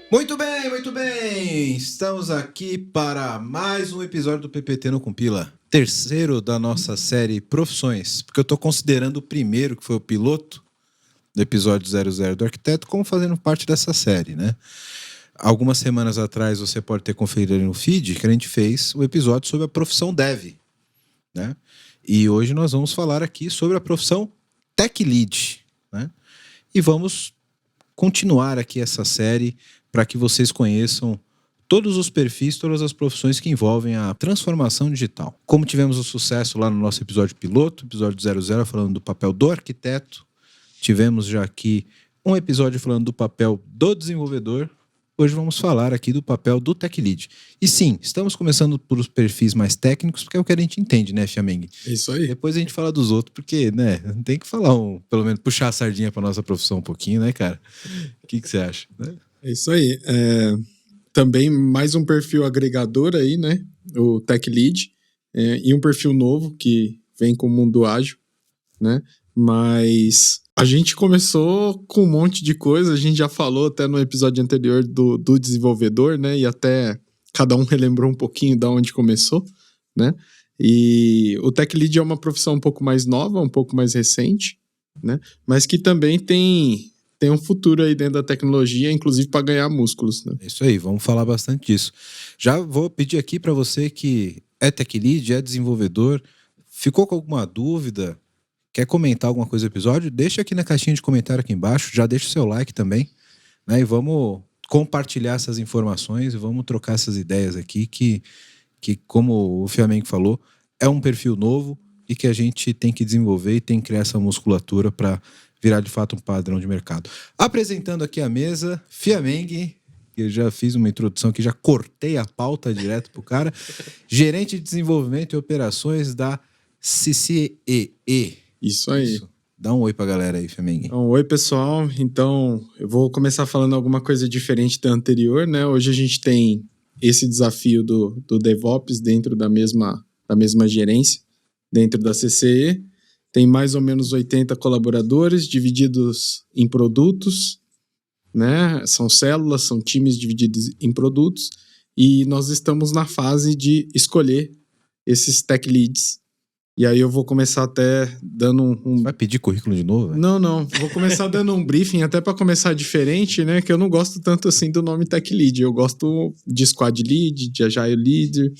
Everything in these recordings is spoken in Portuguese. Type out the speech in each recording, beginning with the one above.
Muito bem, muito bem! Estamos aqui para mais um episódio do PPT no Compila. Terceiro da nossa série Profissões, porque eu estou considerando o primeiro, que foi o piloto, do episódio 00 do Arquiteto, como fazendo parte dessa série, né? Algumas semanas atrás, você pode ter conferido ali no feed, que a gente fez o episódio sobre a profissão Dev, né? E hoje nós vamos falar aqui sobre a profissão Tech Lead, né? E vamos continuar aqui essa série para que vocês conheçam todos os perfis, todas as profissões que envolvem a transformação digital. Como tivemos o sucesso lá no nosso episódio piloto, episódio 00, falando do papel do arquiteto, tivemos já aqui um episódio falando do papel do desenvolvedor, hoje vamos falar aqui do papel do Tech Lead. E sim, estamos começando por os perfis mais técnicos, porque é o que a gente entende, né, Fiameng? É isso aí. Depois a gente fala dos outros, porque, né, tem que falar pelo menos puxar a sardinha para nossa profissão um pouquinho, né, cara? O que você acha? É isso aí. Também mais um perfil agregador aí, né? O Tech Lead. E um perfil novo que vem com o mundo ágil, né? Mas a gente começou com um monte de coisa, a gente já falou até no episódio anterior do desenvolvedor, né? E até cada um relembrou um pouquinho da onde começou, né? E o Tech Lead é uma profissão um pouco mais nova, um pouco mais recente, né? Mas que também tem um futuro aí dentro da tecnologia, inclusive para ganhar músculos, né? É isso aí, vamos falar bastante disso. Já vou pedir aqui para você que é Tech Lead, é desenvolvedor, ficou com alguma dúvida, quer comentar alguma coisa do episódio, deixa aqui na caixinha de comentário aqui embaixo, já deixa o seu like também, né? E vamos compartilhar essas informações e vamos trocar essas ideias aqui que como o Fiameng falou, é um perfil novo e que a gente tem que desenvolver e tem que criar essa musculatura para virar de fato um padrão de mercado. Apresentando aqui a mesa, Fiameng, que eu já fiz uma introdução aqui, já cortei a pauta direto pro cara, gerente de desenvolvimento e operações da CCEE. Isso aí. Isso. Dá um oi pra galera aí, Fiameng. Então, oi, pessoal. Então, eu vou começar falando alguma coisa diferente da anterior, né? Hoje a gente tem esse desafio do DevOps dentro da mesma gerência, dentro da CCE. Tem mais ou menos 80 colaboradores divididos em produtos, né? São células, são times divididos em produtos, e nós estamos na fase de escolher esses tech leads. E aí eu vou começar até dando um... Você vai pedir currículo de novo? Véio? Não. Vou começar dando um briefing, até para começar diferente, né? Que eu não gosto tanto assim do nome Tech Lead. Eu gosto de Squad Lead, de Agile Leader,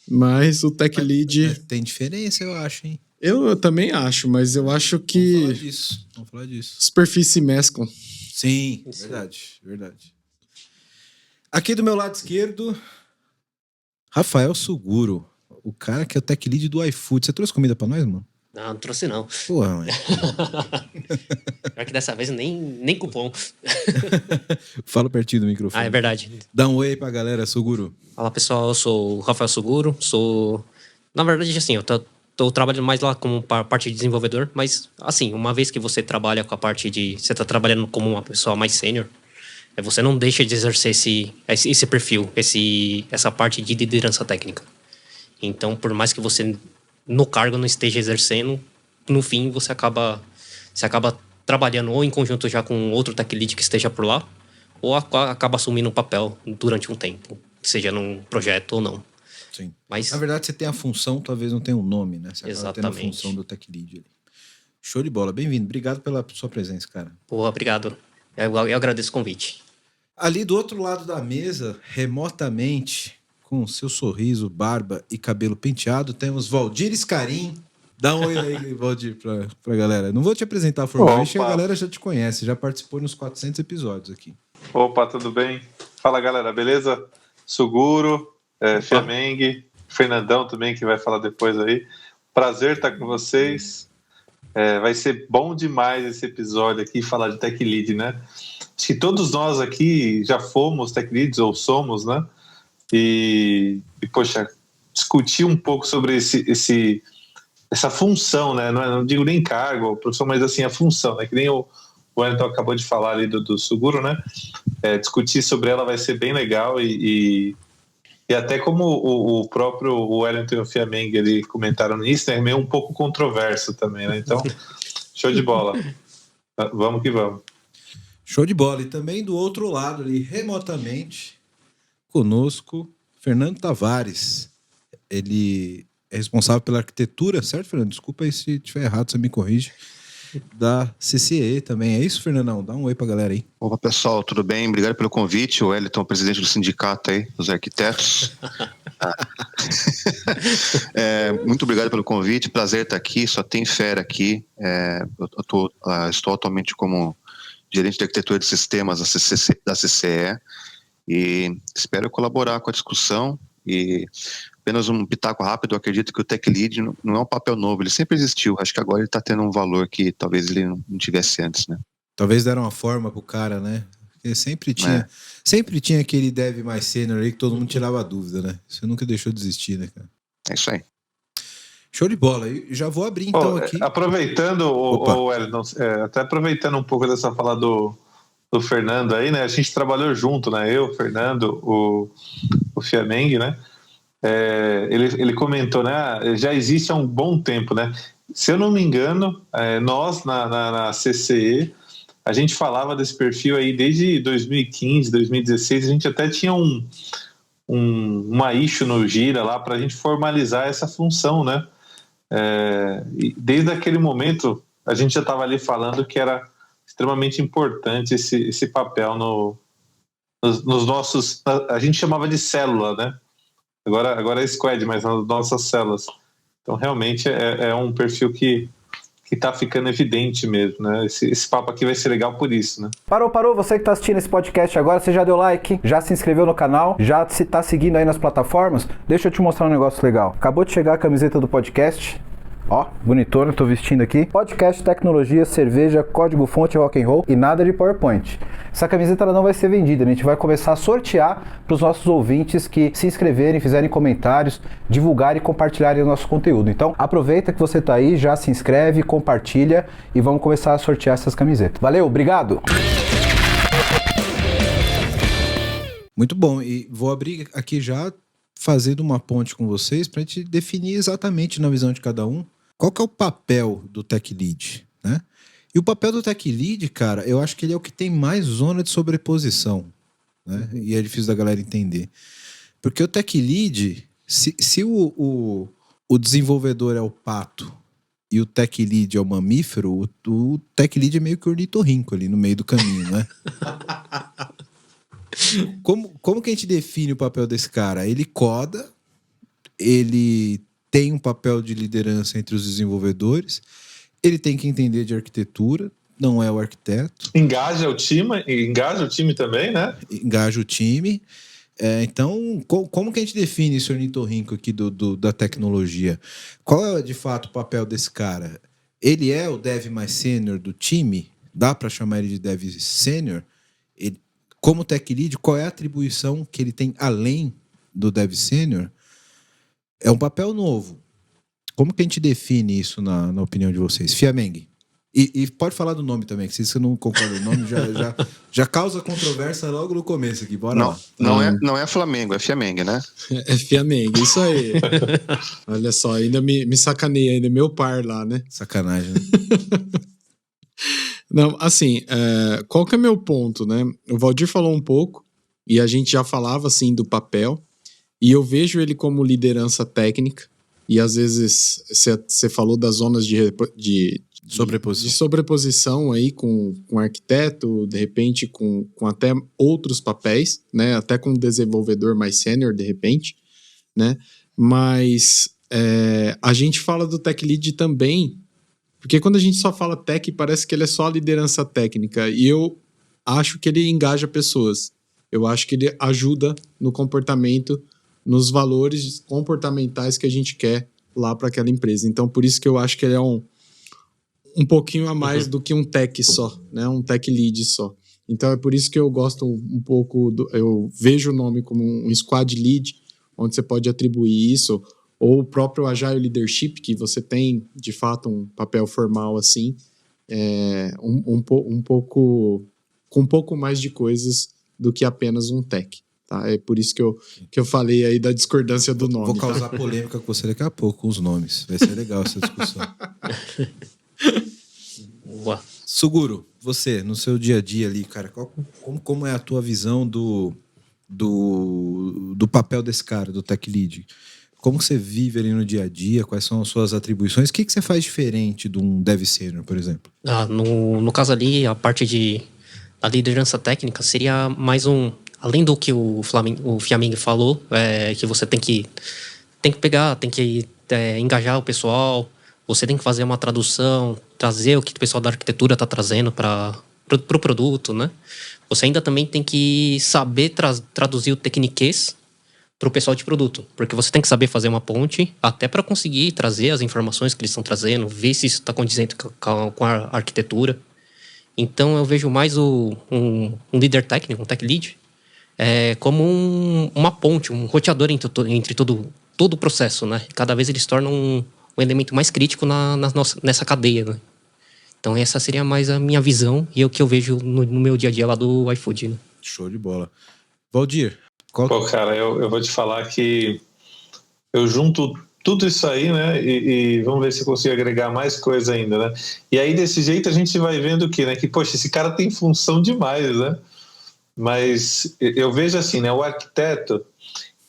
mas o Tech Lead... Tem diferença, eu acho, hein? Eu também acho, mas eu acho que... Vamos falar disso. Os perfis se mesclam. Sim, verdade. Aqui do meu lado esquerdo, Rafael Suguro. O cara que é o Tech Lead do iFood. Você trouxe comida pra nós, mano? Não trouxe não. Porra, mãe. Pior que dessa vez nem cupom. Fala pertinho do microfone. É verdade. Dá um oi aí pra galera, Suguro. Fala, pessoal, eu sou o Rafael Suguro. Na verdade, assim, eu tô trabalhando mais lá como parte de desenvolvedor, mas, assim, uma vez que você trabalha com a parte de... Você tá trabalhando como uma pessoa mais sênior, você não deixa de exercer esse perfil, essa parte de liderança técnica. Então, por mais que você no cargo não esteja exercendo, no fim você acaba trabalhando ou em conjunto já com outro tech lead que esteja por lá, ou acaba assumindo um papel durante um tempo, seja num projeto ou não. Sim. Mas, na verdade, você tem a função, talvez não tenha um nome, né? Você acaba tendo a função do tech lead ali. Show de bola, bem-vindo. Obrigado pela sua presença, cara. Pô, obrigado. Eu agradeço o convite. Ali do outro lado da mesa, remotamente, com seu sorriso, barba e cabelo penteado, temos Valdir Scarim. Dá um oi aí, Valdir, pra galera. Não vou te apresentar formalmente, a galera já te conhece, já participou nos 400 episódios aqui. Opa, tudo bem? Fala, galera, beleza? Suguro, Fiameng, Fernandão também, que vai falar depois aí. Prazer estar com vocês. Vai ser bom demais esse episódio aqui, falar de Tech Lead, né? Acho que todos nós aqui já fomos Tech Leads, ou somos, né? E poxa, discutir um pouco sobre essa função, né? Não digo nem cargo, profissão, mas assim, a função, né? Que nem o Wellington acabou de falar ali do Suguro, né? Discutir sobre ela vai ser bem legal e até como o próprio Wellington e o Fiameng ali comentaram nisso, né? É meio um pouco controverso também, né? Então, show de bola. Vamos que vamos. Show de bola. E também do outro lado ali, remotamente, conosco, Fernando Tavares. Ele é responsável pela arquitetura, certo, Fernando? Desculpa aí se estiver errado, você me corrige. Da CCE também. É isso, Fernandão? Dá um oi pra galera aí. Opa, pessoal, tudo bem? Obrigado pelo convite. O Wellington, presidente do sindicato aí, dos arquitetos. Muito obrigado pelo convite. Prazer estar aqui. Só tem fera aqui. Estou atualmente como gerente de arquitetura de sistemas da CCE e espero colaborar com a discussão. E apenas um pitaco rápido, eu acredito que o Tech Lead não é um papel novo, ele sempre existiu. Acho que agora ele está tendo um valor que talvez ele não tivesse antes, né? Talvez deram uma forma pro cara, né? Porque sempre tinha aquele dev mais sênior aí que todo mundo tirava dúvida, né? Você nunca deixou de existir, né, cara? É isso aí. Show de bola. Eu já vou abrir então aqui. Aproveitando, o Wellington, até aproveitando um pouco dessa fala do Fernando aí, né? A gente trabalhou junto, né? Eu, o Fernando, o Fiameng, né? Ele comentou, né? Já existe há um bom tempo, né? Se eu não me engano, nós na CCE, a gente falava desse perfil aí desde 2015, 2016, a gente até tinha uma issue no Gira lá para a gente formalizar essa função, né? E desde aquele momento, a gente já estava ali falando que era extremamente importante esse papel nos nossos... A gente chamava de célula, né? Agora é squad, mas nas nossas células. Então, realmente, é um perfil que está ficando evidente mesmo, né? Esse papo aqui vai ser legal por isso, né? Parou, você que está assistindo esse podcast agora, você já deu like, já se inscreveu no canal, já está seguindo aí nas plataformas? Deixa eu te mostrar um negócio legal. Acabou de chegar a camiseta do podcast. Ó, bonitona, tô vestindo aqui. Podcast, tecnologia, cerveja, código-fonte, rock and roll e nada de PowerPoint. Essa camiseta ela não vai ser vendida, a gente vai começar a sortear para os nossos ouvintes que se inscreverem, fizerem comentários, divulgarem e compartilharem o nosso conteúdo. Então, aproveita que você tá aí, já se inscreve, compartilha e vamos começar a sortear essas camisetas. Valeu, obrigado! Muito bom. E vou abrir aqui já, fazendo uma ponte com vocês para a gente definir exatamente na visão de cada um qual que é o papel do Tech Lead, né? E o papel do Tech Lead, cara, eu acho que ele é o que tem mais zona de sobreposição, né? E é difícil da galera entender. Porque o Tech Lead, se o desenvolvedor é o pato e o Tech Lead é o mamífero, o Tech Lead é meio que o ornitorrinco ali no meio do caminho, né? Como que a gente define o papel desse cara? Ele coda, ele tem um papel de liderança entre os desenvolvedores, ele tem que entender de arquitetura, não é o arquiteto. Engaja o time também, né? Engaja o time. Então, como que a gente define esse ornitorrinco aqui da tecnologia? Qual é, de fato, o papel desse cara? Ele é o dev mais sênior do time? Dá para chamar ele de dev sênior? Como tech lead, qual é a atribuição que ele tem além do dev sênior? É um papel novo. Como que a gente define isso na opinião de vocês? Fiameng. E pode falar do nome também, que se você não concorda com o nome, já causa controvérsia logo no começo aqui. Bora lá. Não é Flamengo, é Fiameng, né? É Fiameng, isso aí. Olha só, ainda me sacaneia, ainda meu par lá, né? Sacanagem, né? Não, assim, qual que é meu ponto, né? O Valdir falou um pouco, e a gente já falava, assim, do papel, e eu vejo ele como liderança técnica, e às vezes você falou das zonas de sobreposição aí com arquiteto, de repente com até outros papéis, né? Até com desenvolvedor mais sênior, de repente, né? Mas a gente fala do Tech Lead também, porque quando a gente só fala tech, parece que ele é só liderança técnica, e eu acho que ele engaja pessoas. Eu acho que ele ajuda no comportamento, nos valores comportamentais que a gente quer lá para aquela empresa. Então, por isso que eu acho que ele é um pouquinho a mais do que um tech só, né? Um tech lead só. Então, é por isso que eu gosto um pouco, eu vejo o nome como um squad lead, onde você pode atribuir isso, ou o próprio Agile Leadership, que você tem, de fato, um papel formal assim, com um pouco mais de coisas do que apenas um tech. Tá? É por isso que eu falei aí da discordância do nome. Vou causar polêmica com você daqui a pouco com os nomes. Vai ser legal essa discussão. Boa. Suguro, você, no seu dia a dia ali, cara, como é a tua visão do papel desse cara, do Tech Lead? Como você vive ali no dia a dia? Quais são as suas atribuições? O que você faz diferente de um Dev Senior, por exemplo? No caso ali, a parte da liderança técnica seria mais além do que o Fiaming falou, que você tem que pegar, tem que engajar o pessoal, você tem que fazer uma tradução, trazer o que o pessoal da arquitetura está trazendo para o produto, né? Você ainda também tem que saber traduzir o tecniquez para o pessoal de produto, porque você tem que saber fazer uma ponte até para conseguir trazer as informações que eles estão trazendo, ver se isso está condizente com a arquitetura. Então eu vejo mais um líder técnico, um tech lead, como uma ponte, um roteador entre todo o processo, né? Cada vez eles tornam um elemento mais crítico nessa cadeia, né? Então essa seria mais a minha visão e o que eu vejo no meu dia a dia lá do iFood, né? Show de bola. Valdir, Pô, cara, eu vou te falar que eu junto tudo isso aí, né? E vamos ver se eu consigo agregar mais coisa ainda, né? E aí, desse jeito, a gente vai vendo o quê, né? Que, poxa, esse cara tem função demais, né? Mas eu vejo assim, né? O arquiteto,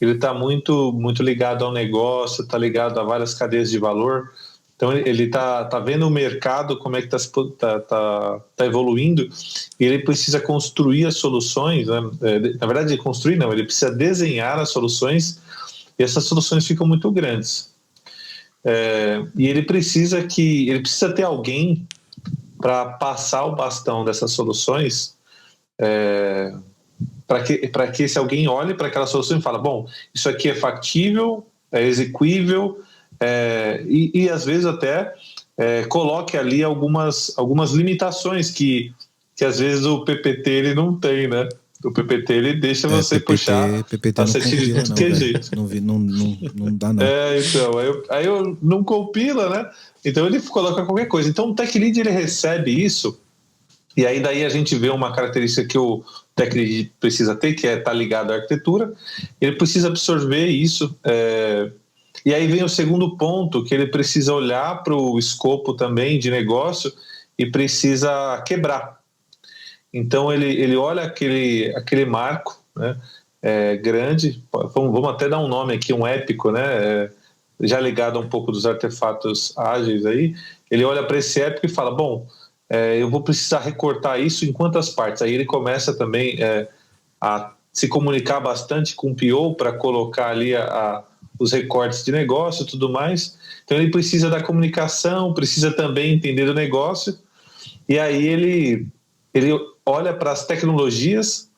ele tá muito, muito ligado ao negócio, tá ligado a várias cadeias de valor. Então, ele tá vendo o mercado, como é que tá evoluindo, e ele precisa construir as soluções, né? Na verdade, construir não, ele precisa desenhar as soluções, e essas soluções ficam muito grandes. E ele precisa ter alguém para passar o bastão dessas soluções, para que esse alguém olhe para aquela solução e fale, bom, isso aqui é factível, é execuível, e às vezes até coloque ali algumas limitações que às vezes o PPT ele não tem, né? O PPT ele deixa você puxar PPT a certidão de que jeito. Não dá não. Então, aí eu não compila, né? Então ele coloca qualquer coisa. Então o Tech Lead ele recebe isso, e aí daí a gente vê uma característica que o Tech Lead precisa ter, que é estar ligado à arquitetura. Ele precisa absorver isso. E aí vem o segundo ponto, que ele precisa olhar para o escopo também de negócio e precisa quebrar. Então ele olha aquele marco, né, grande, vamos até dar um nome aqui, um épico, né, já ligado a um pouco dos artefatos ágeis aí, ele olha para esse épico e fala, bom, eu vou precisar recortar isso em quantas partes? Aí ele começa também a se comunicar bastante com o PO para colocar ali os recortes de negócio e tudo mais. Então ele precisa da comunicação, precisa também entender do negócio, e aí ele olha para as tecnologias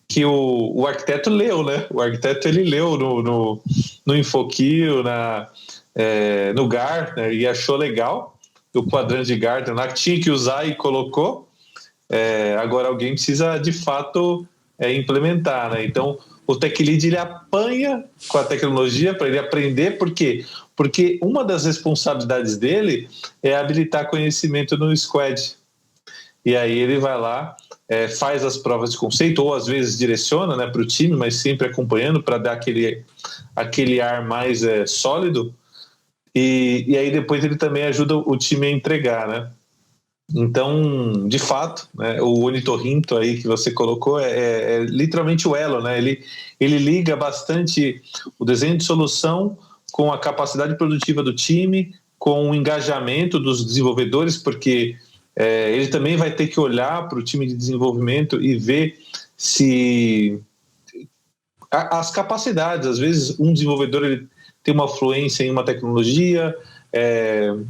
que o arquiteto leu, né? O arquiteto ele leu no Infoquio, no Gartner, e achou legal, o quadrante de Gartner lá, que tinha que usar e colocou. Agora alguém precisa de fato implementar, né? Então o Tech Lead ele apanha com a tecnologia para ele aprender. Por quê? Porque uma das responsabilidades dele é habilitar conhecimento no squad. E aí ele vai lá, faz as provas de conceito, ou às vezes direciona, né, para o time, mas sempre acompanhando para dar aquele ar mais sólido. E aí depois ele também ajuda o time a entregar, né? Então, de fato, né, o ornitorrinco aí que você colocou é literalmente o elo, né? Ele liga bastante o desenho de solução com a capacidade produtiva do time, com o engajamento dos desenvolvedores, porque ele também vai ter que olhar para o time de desenvolvimento e ver se as capacidades. Às vezes um desenvolvedor ele tem uma fluência em uma tecnologia,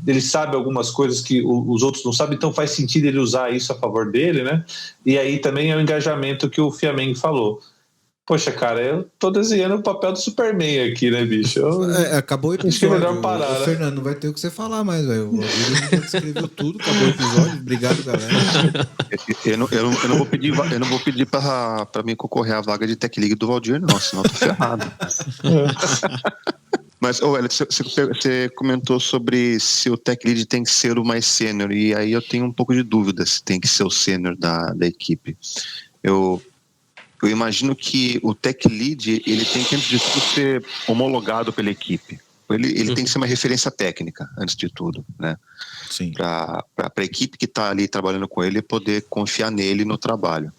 ele sabe algumas coisas que os outros não sabem, então faz sentido ele usar isso a favor dele, né? E aí também é o engajamento que o Fiameng falou. Poxa, cara, eu tô desenhando o papel do Superman aqui, né, bicho? Acabou o episódio. Acho que é melhor parar, né? Fernando, não vai ter o que você falar mais, velho. O Valdir escreveu tudo, acabou o episódio. Obrigado, galera. Eu não vou pedir pra mim concorrer à vaga de Tech League do Valdir, não, senão eu tô ferrado. Mas, Alex, você comentou sobre se o Tech Lead tem que ser o mais sênior, e aí eu tenho um pouco de dúvida se tem que ser o sênior da equipe. Eu imagino que o Tech Lead ele tem que, antes de tudo, ser homologado pela equipe. Ele tem que ser uma referência técnica, antes de tudo, né? Sim. Para a equipe que está ali trabalhando com ele poder confiar nele no trabalho.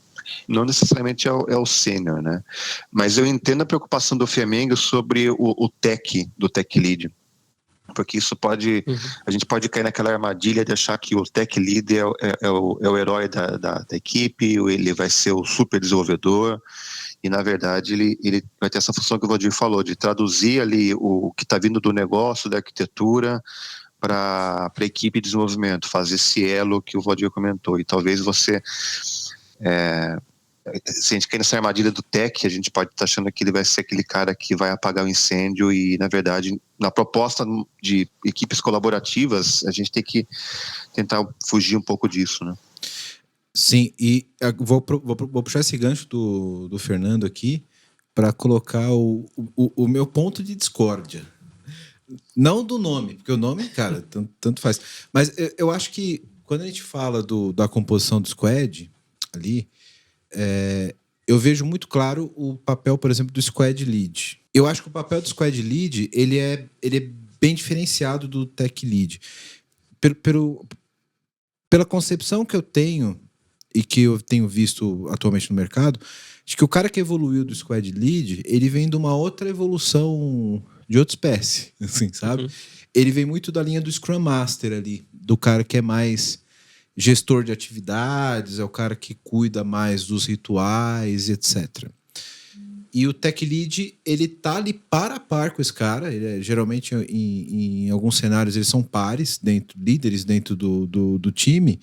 Não necessariamente é o sênior, né? Mas eu entendo a preocupação do Fiamengo sobre o tech, do tech lead. Porque isso pode... A gente pode cair naquela armadilha de achar que o tech lead é o herói da equipe, ele vai ser o super desenvolvedor, e na verdade ele vai ter essa função que o Valdir falou, de traduzir ali o que está vindo do negócio, da arquitetura, para a equipe de desenvolvimento, fazer esse elo que o Valdir comentou. E talvez você... se a gente cair nessa armadilha do tech, a gente pode estar achando que ele vai ser aquele cara que vai apagar o incêndio, e na verdade, na proposta de equipes colaborativas, a gente tem que tentar fugir um pouco disso, né? Sim, e vou puxar esse gancho do Fernando aqui para colocar o meu ponto de discórdia. Não do nome, porque o nome, cara, tanto faz. Mas eu acho que quando a gente fala da composição do squad ali, eu vejo muito claro o papel, por exemplo, do squad lead. Eu acho que o papel do squad lead ele é bem diferenciado do tech lead. Pela concepção que eu tenho e que eu tenho visto atualmente no mercado, acho que o cara que evoluiu do squad lead, ele vem de uma outra evolução de outra espécie, assim, sabe? Ele vem muito da linha do Scrum Master ali, do cara que é mais gestor de atividades, é o cara que cuida mais dos rituais, etc. E o Tech Lead, ele tá ali par a par com esse cara. Ele geralmente, em alguns cenários, eles são pares, líderes dentro do time.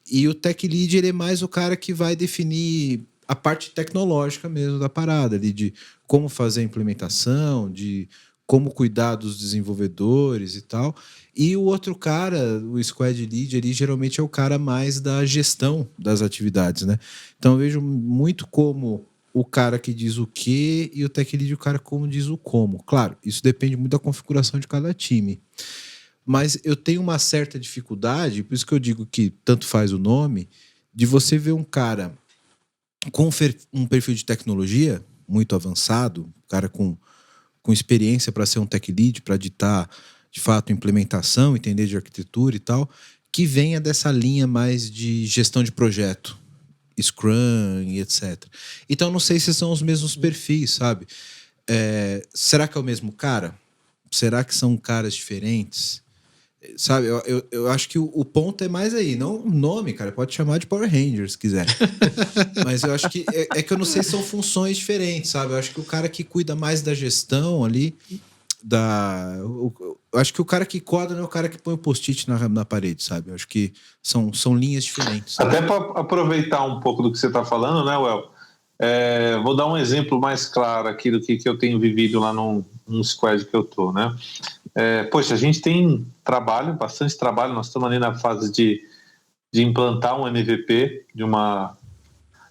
E o Tech Lead, ele é mais o cara que vai definir a parte tecnológica mesmo da parada, ali, de como fazer a implementação, de como cuidar dos desenvolvedores e tal. E o outro cara, o Squad Lead, ali, geralmente é o cara mais da gestão das atividades, né? Então eu vejo muito como o cara que diz o quê e o Tech Lead o cara como diz o como. Claro, isso depende muito da configuração de cada time. Mas eu tenho uma certa dificuldade, por isso que eu digo que tanto faz o nome, de você ver um cara com um perfil de tecnologia muito avançado, um cara com experiência para ser um tech lead, para ditar, de fato, implementação, entender de arquitetura e tal, que venha dessa linha mais de gestão de projeto, Scrum e etc. Então, não sei se são os mesmos perfis, sabe? Será que é o mesmo cara? Será que são caras diferentes? Sabe, eu acho que o ponto é mais aí, não o nome, cara, pode chamar de Power Rangers se quiser. Mas eu acho que que eu não sei se são funções diferentes, sabe? Eu acho que o cara que cuida mais da gestão ali, eu acho que o cara que coda não é o cara que põe o post-it na parede, sabe? Eu acho que são linhas diferentes. Sabe? Até para aproveitar um pouco do que você está falando, né, Well? Vou dar um exemplo mais claro aqui do que eu tenho vivido lá num squad que eu tô, né? Poxa, a gente tem bastante trabalho, nós estamos ali na fase de implantar um MVP de uma...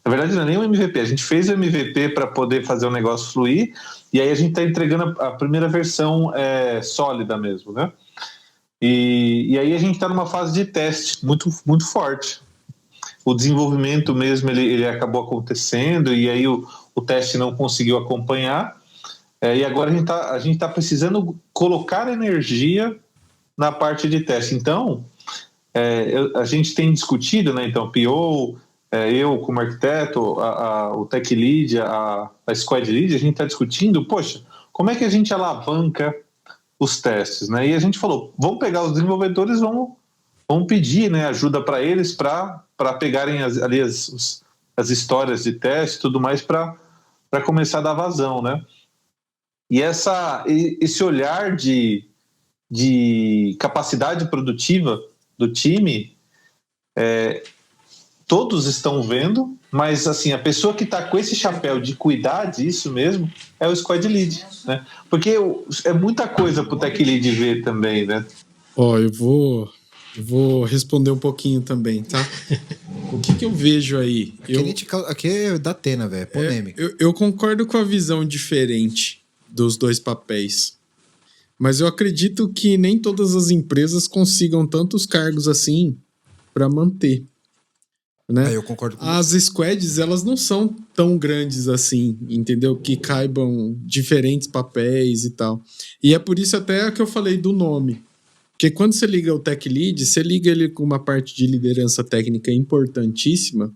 Na verdade, não é nem um MVP, a gente fez o MVP para poder fazer o negócio fluir, e aí a gente está entregando a primeira versão sólida mesmo, né? E aí a gente está numa fase de teste muito, muito forte. O desenvolvimento mesmo, ele acabou acontecendo, e aí o teste não conseguiu acompanhar, e agora a gente tá precisando colocar energia na parte de teste. Então, a gente tem discutido, né? Então, PO, eu como arquiteto, o Tech Lead, a Squad Lead, a gente está discutindo, poxa, como é que a gente alavanca os testes, né? E a gente falou, vamos pegar os desenvolvedores, vamos pedir, né, ajuda para eles para pegarem as histórias de teste e tudo mais para começar a dar vazão, né? E esse olhar de capacidade produtiva do time, todos estão vendo, mas assim, a pessoa que está com esse chapéu de cuidar disso mesmo é o Squad Lead, né? Porque é muita coisa para o Tech Lead ver também, né? Eu vou responder um pouquinho também, tá? O que eu vejo aí? Aqui é da Atena, velho, é polêmica. Eu concordo com a visão diferente dos dois papéis, mas eu acredito que nem todas as empresas consigam tantos cargos assim para manter. né? Eu concordo com As squads, elas não são tão grandes assim, entendeu? Que caibam diferentes papéis e tal. E é por isso até que eu falei do nome. Porque quando você liga o Tech Lead, você liga ele com uma parte de liderança técnica importantíssima,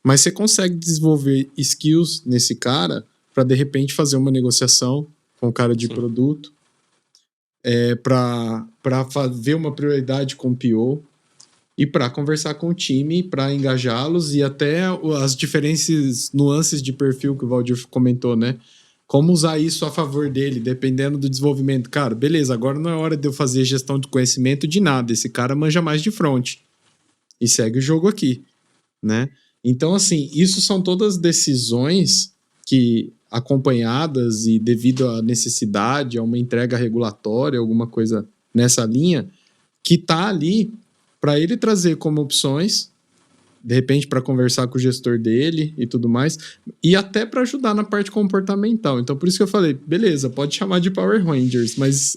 mas você consegue desenvolver skills nesse cara para, de repente, fazer uma negociação com o cara de produto, para ver uma prioridade com o PO e para conversar com o time, para engajá-los e até as diferentes nuances de perfil que o Valdir comentou, né? Como usar isso a favor dele, dependendo do desenvolvimento. Cara, beleza, agora não é hora de eu fazer gestão de conhecimento de nada. Esse cara manja mais de front. E segue o jogo aqui, né? Então, assim, isso são todas decisões que, acompanhadas e devido à necessidade, a uma entrega regulatória, alguma coisa nessa linha, que tá ali para ele trazer como opções, de repente para conversar com o gestor dele e tudo mais, e até para ajudar na parte comportamental. Então, por isso que eu falei, beleza, pode chamar de Power Rangers, mas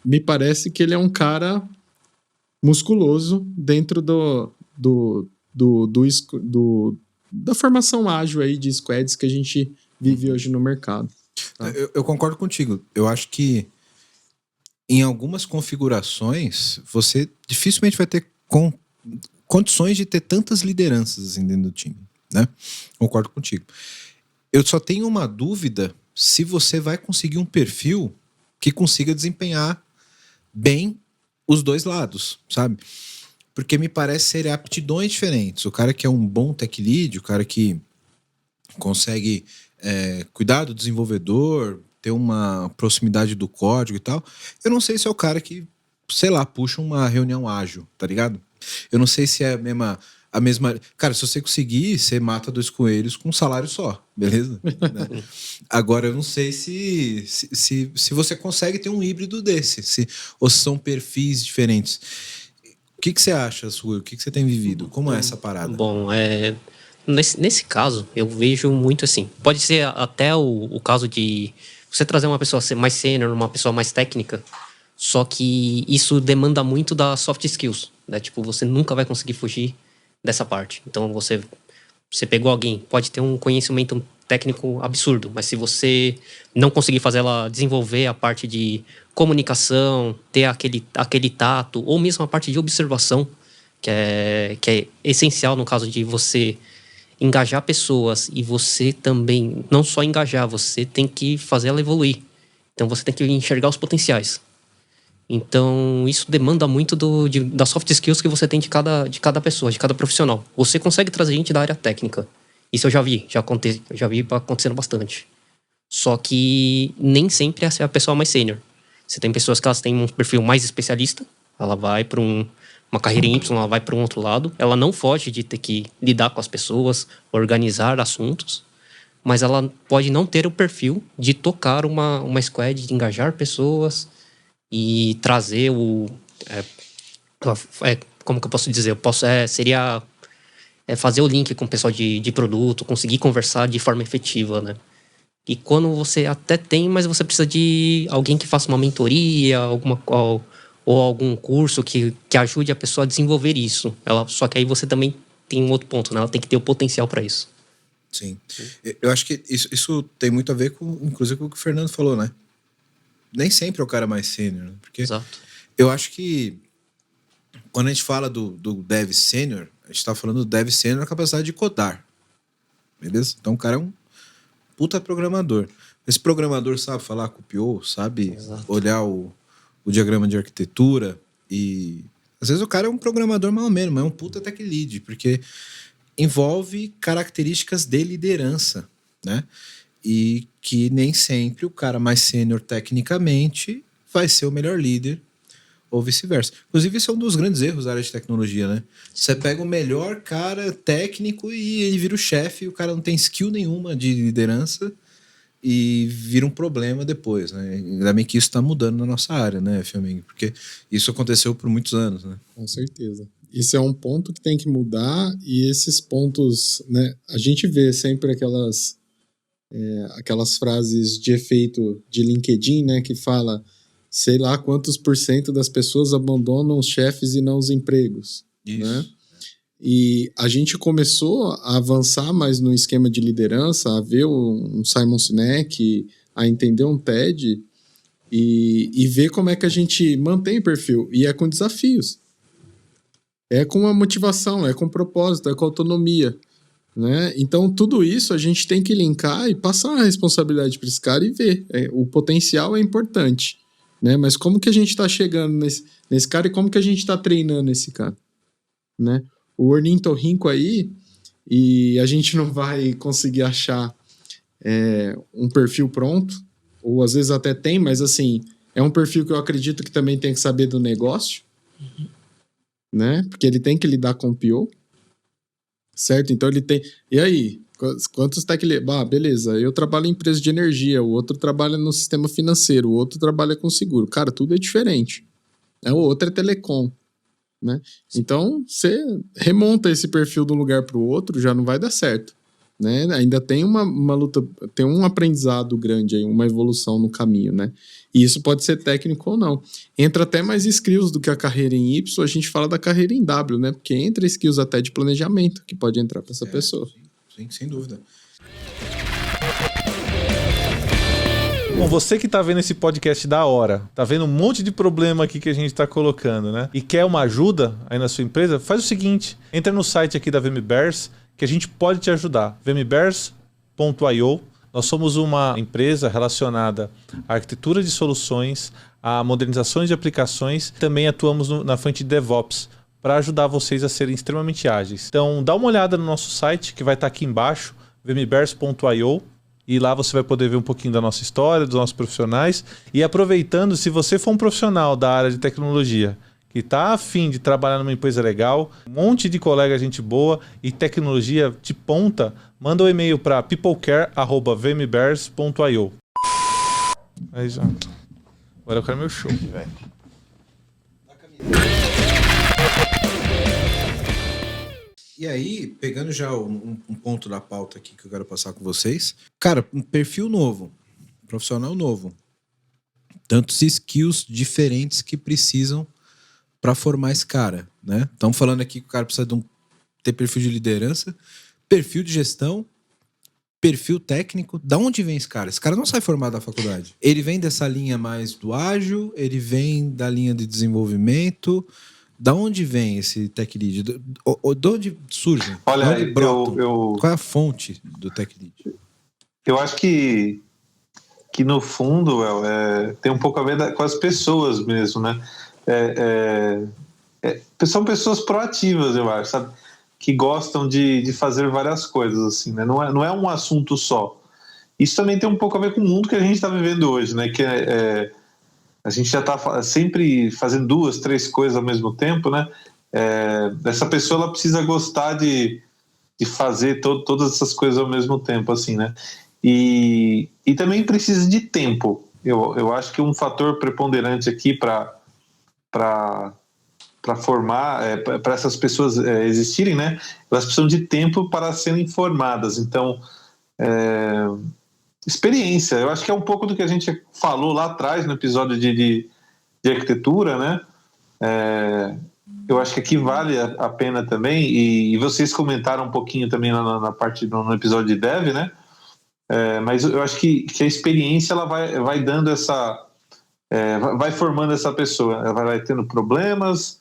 me parece que ele é um cara musculoso dentro da formação ágil aí de squads que a gente vive hoje no mercado. Tá? Eu concordo contigo. Eu acho que em algumas configurações você dificilmente vai ter condições de ter tantas lideranças assim dentro do time, né? Concordo contigo. Eu só tenho uma dúvida se você vai conseguir um perfil que consiga desempenhar bem os dois lados, sabe? Porque me parece ser aptidões diferentes. O cara que é um bom tech lead, o cara que consegue cuidar do desenvolvedor, ter uma proximidade do código e tal, eu não sei se é o cara que, sei lá, puxa uma reunião ágil, tá ligado? Eu não sei se é a mesma... Cara, se você conseguir, você mata 2 coelhos com um salário só, beleza? Né? Agora, eu não sei se você consegue ter um híbrido desse, ou se são perfis diferentes. O que você acha, Sugo? O que você tem vivido? Como é essa parada? Bom, nesse caso, eu vejo muito assim. Pode ser até o caso de você trazer uma pessoa mais sênior, uma pessoa mais técnica, só que isso demanda muito das soft skills, né? Tipo, você nunca vai conseguir fugir dessa parte. Então, você pegou alguém, pode ter um conhecimento técnico absurdo, mas se você não conseguir fazer ela desenvolver a parte de comunicação, ter aquele tato, ou mesmo a parte de observação, que é essencial no caso de você engajar pessoas e você também, não só engajar, você tem que fazer ela evoluir. Então, você tem que enxergar os potenciais. Então, isso demanda muito das soft skills que você tem de cada pessoa, de cada profissional. Você consegue trazer gente da área técnica. Isso eu já vi acontecendo bastante. Só que nem sempre essa é a pessoa mais sênior. Você tem pessoas que elas têm um perfil mais especialista, ela vai para uma carreira em Y, ela vai para um outro lado. Ela não foge de ter que lidar com as pessoas, organizar assuntos, mas ela pode não ter o perfil de tocar uma squad, de engajar pessoas e trazer como que eu posso dizer? Seria fazer o link com o pessoal de produto, conseguir conversar de forma efetiva, né? E quando você até tem, mas você precisa de alguém que faça uma mentoria, ou algum curso que ajude a pessoa a desenvolver isso. Só que aí você também tem um outro ponto, né? Ela tem que ter o potencial para isso. Sim. Eu acho que isso tem muito a ver com, inclusive, com o que o Fernando falou, né? Nem sempre é o cara mais sênior, né? Porque Exato. Eu acho que quando a gente fala do dev sênior, a gente tá falando do dev sênior na capacidade de codar. Beleza? Então o cara é um puta programador. Esse programador sabe falar com o PO, sabe olhar o diagrama de arquitetura e... Às vezes o cara é um programador mais ou menos, mas é um puta tech lead, porque envolve características de liderança, né? E que nem sempre o cara mais sênior tecnicamente vai ser o melhor líder, ou vice-versa. Inclusive, esse é um dos grandes erros da área de tecnologia, né? Você pega o melhor cara técnico e ele vira o chefe, e o cara não tem skill nenhuma de liderança e vira um problema depois, né? Ainda bem que isso está mudando na nossa área, né, Fiameng? Porque isso aconteceu por muitos anos, né? Com certeza. Esse é um ponto que tem que mudar e esses pontos, né? A gente vê sempre aquelas frases de efeito de LinkedIn, né, que fala, sei lá quantos % das pessoas abandonam os chefes e não os empregos, Isso. né? E a gente começou a avançar mais no esquema de liderança, a ver um Simon Sinek, a entender um TED e ver como é que a gente mantém o perfil. E é com desafios. É com a motivação, é com propósito, é com autonomia. Né? Então, tudo isso a gente tem que linkar e passar a responsabilidade para esse cara e ver. O potencial é importante, né? Mas como que a gente está chegando nesse cara e como que a gente está treinando esse cara? Né? O ornitorrinco aí, e a gente não vai conseguir achar um perfil pronto, ou às vezes até tem, mas assim, é um perfil que eu acredito que também tem que saber do negócio, né? Porque ele tem que lidar com o PO. Certo? Então ele tem... E aí? Quantos tech lead? Beleza, eu trabalho em empresa de energia, o outro trabalha no sistema financeiro, o outro trabalha com seguro. Cara, tudo é diferente. O outro é telecom. Né? Então, você remonta esse perfil de um lugar para o outro, já não vai dar certo. Né? Ainda tem uma luta, tem um aprendizado grande aí, uma evolução no caminho, né? E isso pode ser técnico ou não. Entra até mais skills do que a carreira em Y, a gente fala da carreira em W, né? Porque entra skills até de planejamento que pode entrar para essa pessoa. Sim, sem dúvida. Bom, você que tá vendo esse podcast da hora, tá vendo um monte de problema aqui que a gente tá colocando, né? E quer uma ajuda aí na sua empresa, faz o seguinte, entra no site aqui da VMBears, que a gente pode te ajudar. vmbears.io. Nós somos uma empresa relacionada à arquitetura de soluções, a modernizações de aplicações. Também atuamos na frente de DevOps para ajudar vocês a serem extremamente ágeis. Então, dá uma olhada no nosso site, que vai estar aqui embaixo, vmbears.io. E lá você vai poder ver um pouquinho da nossa história, dos nossos profissionais. E aproveitando, se você for um profissional da área de tecnologia que está afim de trabalhar numa empresa legal, um monte de colega, gente boa e tecnologia de ponta, manda um e-mail para peoplecare@vmbears.io. Aí já. Agora eu quero meu show, velho. E aí, pegando já um ponto da pauta aqui que eu quero passar com vocês. Cara, um perfil novo, um profissional novo. Tantos skills diferentes que precisam para formar esse cara, né? Estamos falando aqui que o cara precisa ter perfil de liderança, perfil de gestão, perfil técnico. Da onde vem esse cara? Esse cara não sai formado da faculdade. Ele vem dessa linha mais do ágil, ele vem da linha de desenvolvimento. Da onde vem esse tech lead? De onde surge? Olha, onde brotam? Qual é a fonte do tech lead? Eu acho que no fundo, tem um pouco a ver com as pessoas mesmo, né? São pessoas proativas, eu acho, sabe? Que gostam de fazer várias coisas, assim, né? Não é um assunto só. Isso também tem um pouco a ver com o mundo que a gente está vivendo hoje, né? Que a gente já está sempre fazendo 2, 3 coisas ao mesmo tempo, né? Essa pessoa ela precisa gostar de fazer todas essas coisas ao mesmo tempo, assim, né? E também precisa de tempo. Eu acho que um fator preponderante aqui para formar, para essas pessoas existirem, né? Elas precisam de tempo para serem formadas. Então, experiência. Eu acho que é um pouco do que a gente falou lá atrás no episódio de arquitetura, né? Eu acho que aqui vale a pena também, e vocês comentaram um pouquinho também na parte no episódio de Dev, né? Mas eu acho que a experiência ela vai dando vai formando essa pessoa. Ela vai tendo problemas,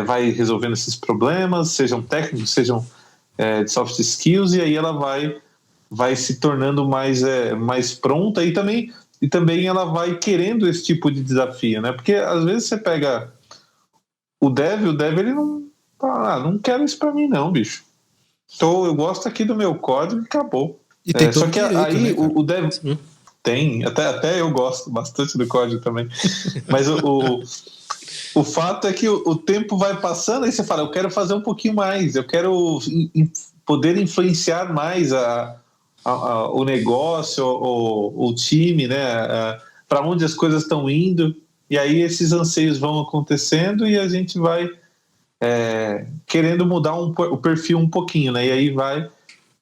vai resolvendo esses problemas, sejam técnicos, sejam de soft skills, e aí ela vai se tornando mais pronta, e também ela vai querendo esse tipo de desafio, né? Porque às vezes você pega o dev ele não quero isso pra mim não, bicho. Então eu gosto aqui do meu código e acabou. E tem todo só que direito, aí né, o dev tem, até eu gosto bastante do código também, mas o fato é que o tempo vai passando, aí você fala, eu quero fazer um pouquinho mais, eu quero poder influenciar mais o negócio, o time, né? Para onde as coisas estão indo, e aí esses anseios vão acontecendo e a gente vai querendo mudar o perfil um pouquinho, né? E aí vai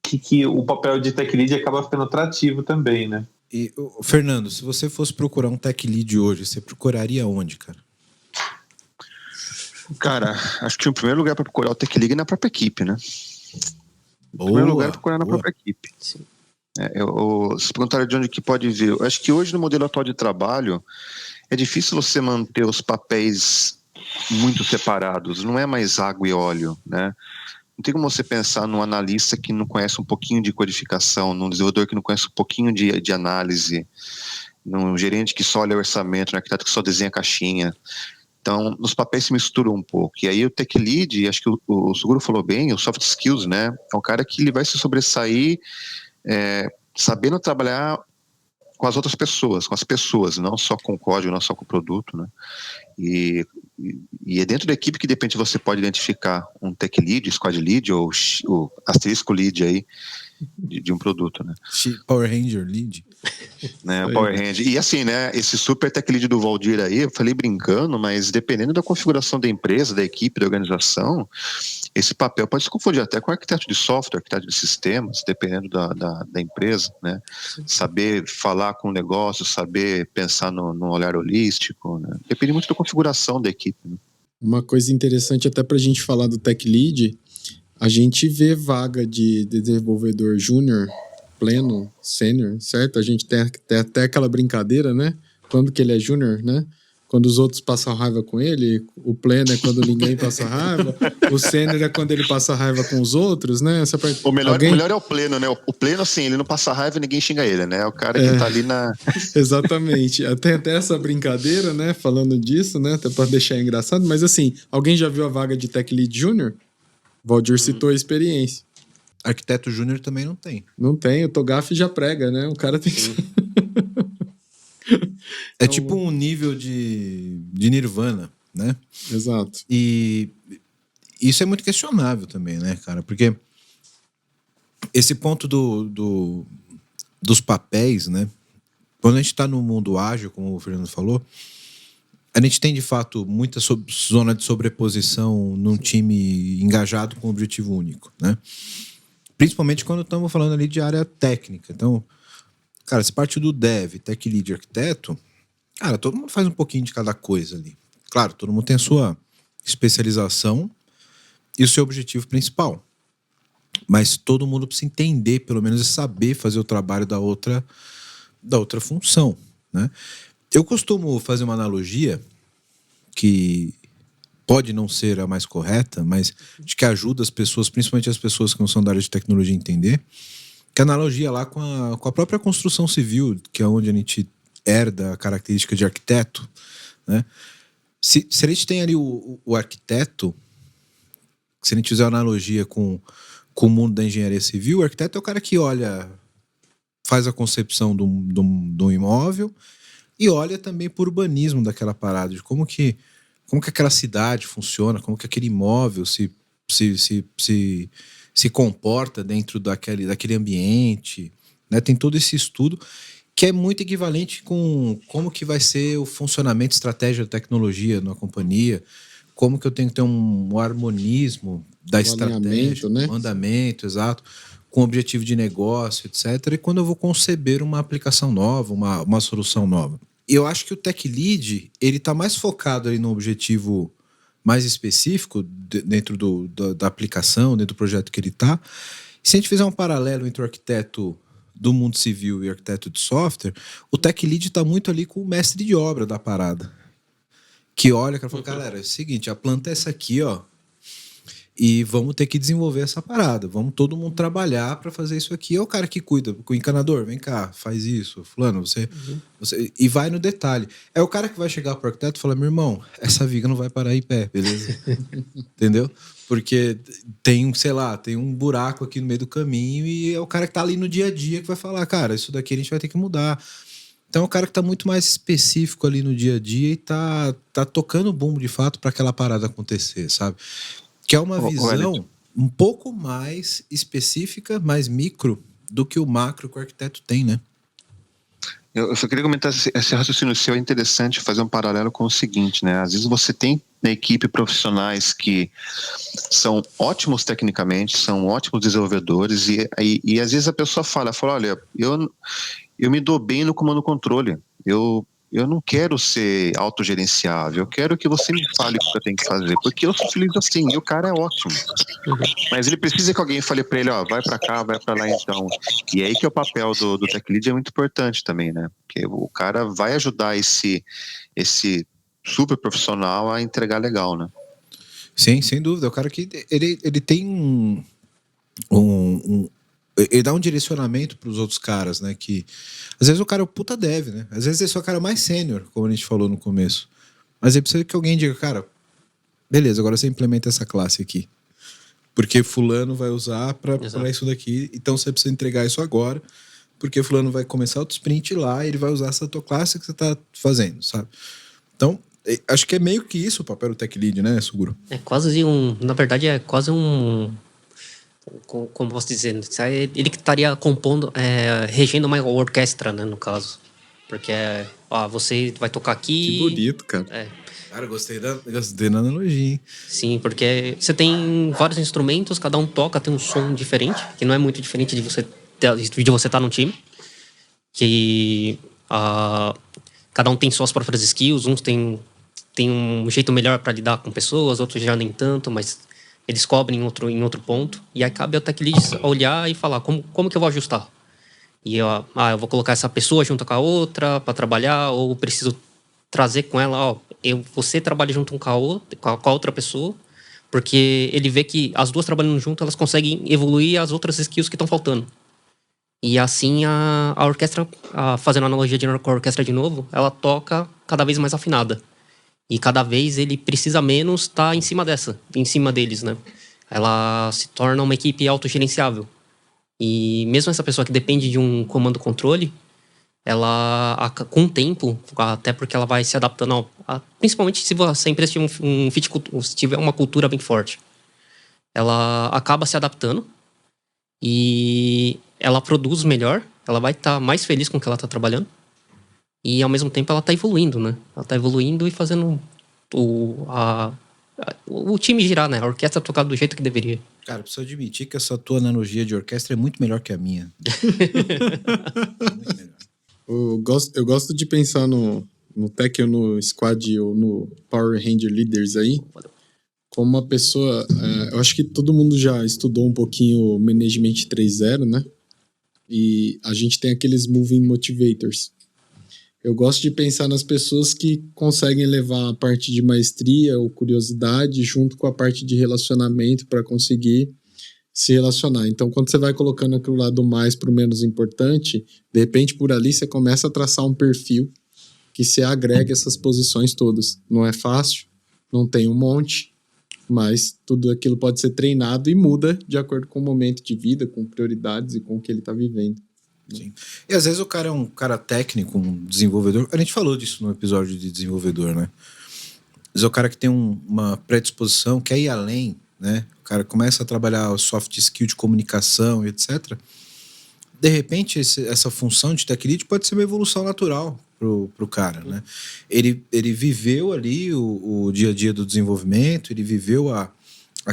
que o papel de tech lead acaba ficando atrativo também, né? E, Fernando, se você fosse procurar um tech lead hoje, você procuraria onde, cara? Cara, acho que o primeiro lugar para procurar o Tech Lead é na própria equipe, né? O primeiro lugar é procurar na própria equipe. Sim. Se perguntaram de onde que pode vir, eu acho que hoje no modelo atual de trabalho é difícil você manter os papéis muito separados, não é mais água e óleo, né? Não tem como você pensar num analista que não conhece um pouquinho de codificação, num desenvolvedor que não conhece um pouquinho de análise, num gerente que só olha o orçamento, num arquiteto que só desenha caixinha. Então, os papéis se misturam um pouco. E aí o Tech Lead, acho que o Suguro falou bem, o soft skills, né? É um cara que ele vai se sobressair sabendo trabalhar com as outras pessoas, com as pessoas, não só com o código, não só com o produto, né? E é dentro da equipe que de repente você pode identificar um Tech Lead, Squad Lead ou asterisco Lead aí de um produto, né? Power Ranger Lead. Né, Power Ranger. E assim, né, esse super Tech Lead do Valdir aí, eu falei brincando, mas dependendo da configuração da empresa, da equipe, da organização, esse papel pode se confundir até com arquiteto de software, arquiteto de sistemas, dependendo da empresa, né? Saber falar com o negócio, saber pensar no olhar holístico, né? Depende muito da configuração da equipe, né? Uma coisa interessante até pra gente falar do Tech Lead, a gente vê vaga de desenvolvedor júnior, pleno, sênior, certo? A gente tem até aquela brincadeira, né? Quando que ele é júnior, né? Quando os outros passam raiva com ele, o pleno é quando ninguém passa raiva, o sênior é quando ele passa raiva com os outros, né? O melhor é o pleno, né? O pleno, assim, ele não passa raiva e ninguém xinga ele, né? É o cara que tá ali na... Exatamente. Tem até essa brincadeira, né? Falando disso, né? Até pra deixar engraçado, mas assim, alguém já viu a vaga de Tech Lead Júnior? Valdir citou a experiência. Arquiteto júnior também não tem. Não tem, o Togaf já prega, né? O cara tem que... É tipo um nível de Nirvana, né? Exato. E isso é muito questionável também, né, cara? Porque esse ponto dos papéis, né? Quando a gente está no mundo ágil, como o Fernando falou, a gente tem, de fato, muita zona de sobreposição num time engajado com um objetivo único, né? Principalmente quando estamos falando ali de área técnica. Então, cara, se parte do dev, tech lead, arquiteto, cara, todo mundo faz um pouquinho de cada coisa ali. Claro, todo mundo tem a sua especialização e o seu objetivo principal. Mas todo mundo precisa entender, pelo menos, e saber fazer o trabalho da outra função, né? Eu costumo fazer uma analogia que pode não ser a mais correta, mas de que ajuda as pessoas, principalmente as pessoas que não são da área de tecnologia, a entender, que a analogia lá com a própria construção civil, que é onde a gente herda a característica de arquiteto, né? Se a gente tem ali o arquiteto, se a gente fizer uma analogia com o mundo da engenharia civil, o arquiteto é o cara que olha, faz a concepção de um imóvel e olha também por urbanismo daquela parada, de como que aquela cidade funciona, como que aquele imóvel se comporta dentro daquele ambiente, né? Tem todo esse estudo que é muito equivalente com como que vai ser o funcionamento, estratégia da tecnologia na companhia, como que eu tenho que ter um harmonismo da estratégia, né? Um andamento, exato, com objetivo de negócio, etc. E quando eu vou conceber uma aplicação nova, uma solução nova. E eu acho que o Tech Lead, ele está mais focado aí no objetivo mais específico dentro da aplicação, dentro do projeto que ele está. Se a gente fizer um paralelo entre o arquiteto do mundo civil e o arquiteto de software, o Tech Lead está muito ali com o mestre de obra da parada. Que olha, cara, fala, galera, é o seguinte, a planta é essa aqui, ó, e vamos ter que desenvolver essa parada, vamos todo mundo trabalhar para fazer isso aqui. É o cara que cuida, com o encanador, vem cá, faz isso, fulano, você e vai no detalhe. É o cara que vai chegar pro arquiteto e falar, meu irmão, essa viga não vai parar em pé, beleza? Entendeu? Porque tem, sei lá, tem um buraco aqui no meio do caminho e é o cara que tá ali no dia a dia que vai falar, cara, isso daqui a gente vai ter que mudar. Então é um cara que tá muito mais específico ali no dia a dia e tá tocando o bumbo de fato para aquela parada acontecer, sabe? Que é uma visão um pouco mais específica, mais micro do que o macro que o arquiteto tem, né? Eu só queria comentar, esse raciocínio seu é interessante, fazer um paralelo com o seguinte, né? Às vezes você tem na equipe profissionais que são ótimos tecnicamente, são ótimos desenvolvedores e às vezes a pessoa fala, olha, eu me dou bem no comando controle, eu eu não quero ser autogerenciável, eu quero que você me fale o que eu tenho que fazer, porque eu sou feliz assim, e o cara é ótimo. Mas ele precisa que alguém fale para ele, ó, vai para cá, vai para lá então. E aí que é o papel do Tech Lead é muito importante também, né? Porque o cara vai ajudar esse super profissional a entregar legal, né? Sim, sem dúvida. É o cara que ele tem ele dá um direcionamento para os outros caras, né? Que às vezes o cara é o puta dev, né? Às vezes esse é o cara mais sênior, como a gente falou no começo. Mas ele precisa que alguém diga, cara, beleza, agora você implementa essa classe aqui. Porque fulano vai usar para isso daqui, então você precisa entregar isso agora, porque fulano vai começar outro sprint lá e ele vai usar essa tua classe que você tá fazendo, sabe? Então, acho que é meio que isso o papel do Tech Lead, né, Suguro? É quase na verdade é quase como posso dizer, ele que estaria compondo, regendo uma orquestra, né, no caso. Porque você vai tocar aqui... Que bonito, cara. Cara, gostei da analogia, hein? Sim, porque você tem vários instrumentos, cada um toca, tem um som diferente, que não é muito diferente de você estar num time. Que cada um tem suas próprias skills, uns tem um jeito melhor para lidar com pessoas, outros já nem tanto, mas eles cobrem em outro ponto. E aí cabe ao Tech Lead olhar e falar como que eu vou ajustar. E eu vou colocar essa pessoa junto com a outra para trabalhar, ou preciso trazer com ela, você trabalha junto com a outra pessoa, porque ele vê que as duas trabalhando junto, elas conseguem evoluir as outras skills que estão faltando. E assim a orquestra, fazendo analogia com a orquestra de novo, ela toca cada vez mais afinada. E cada vez ele precisa menos estar em cima deles, né? Ela se torna uma equipe autogerenciável. E mesmo essa pessoa que depende de um comando-controle, ela, com o tempo, até porque ela vai se adaptando, principalmente se a empresa tiver uma cultura bem forte, ela acaba se adaptando e ela produz melhor, ela vai estar mais feliz com o que ela está trabalhando e, ao mesmo tempo, ela está evoluindo, né? Ela está evoluindo e fazendo o time girar, né? A orquestra tocar do jeito que deveria. Cara, preciso admitir que essa tua analogia de orquestra é muito melhor que a minha. Muito melhor. Eu gosto de pensar no Tech ou no Squad ou no Power Ranger Leaders aí, como uma pessoa... eu acho que todo mundo já estudou um pouquinho o Management 3.0, né? E a gente tem aqueles Moving Motivators. Eu gosto de pensar nas pessoas que conseguem levar a parte de maestria ou curiosidade junto com a parte de relacionamento para conseguir se relacionar. Então, quando você vai colocando aquilo lá do mais para o menos importante, de repente, por ali, você começa a traçar um perfil que se agrega essas posições todas. Não é fácil, não tem um monte, mas tudo aquilo pode ser treinado e muda de acordo com o momento de vida, com prioridades e com o que ele está vivendo. Sim. E às vezes o cara é um cara técnico, um desenvolvedor. A gente falou disso no episódio de desenvolvedor, né? Mas é o cara que tem uma predisposição, quer ir além, né? O cara começa a trabalhar o soft skill de comunicação e etc. De repente, essa função de tech lead pode ser uma evolução natural pro cara, né? Ele viveu ali o dia a dia do desenvolvimento, ele viveu a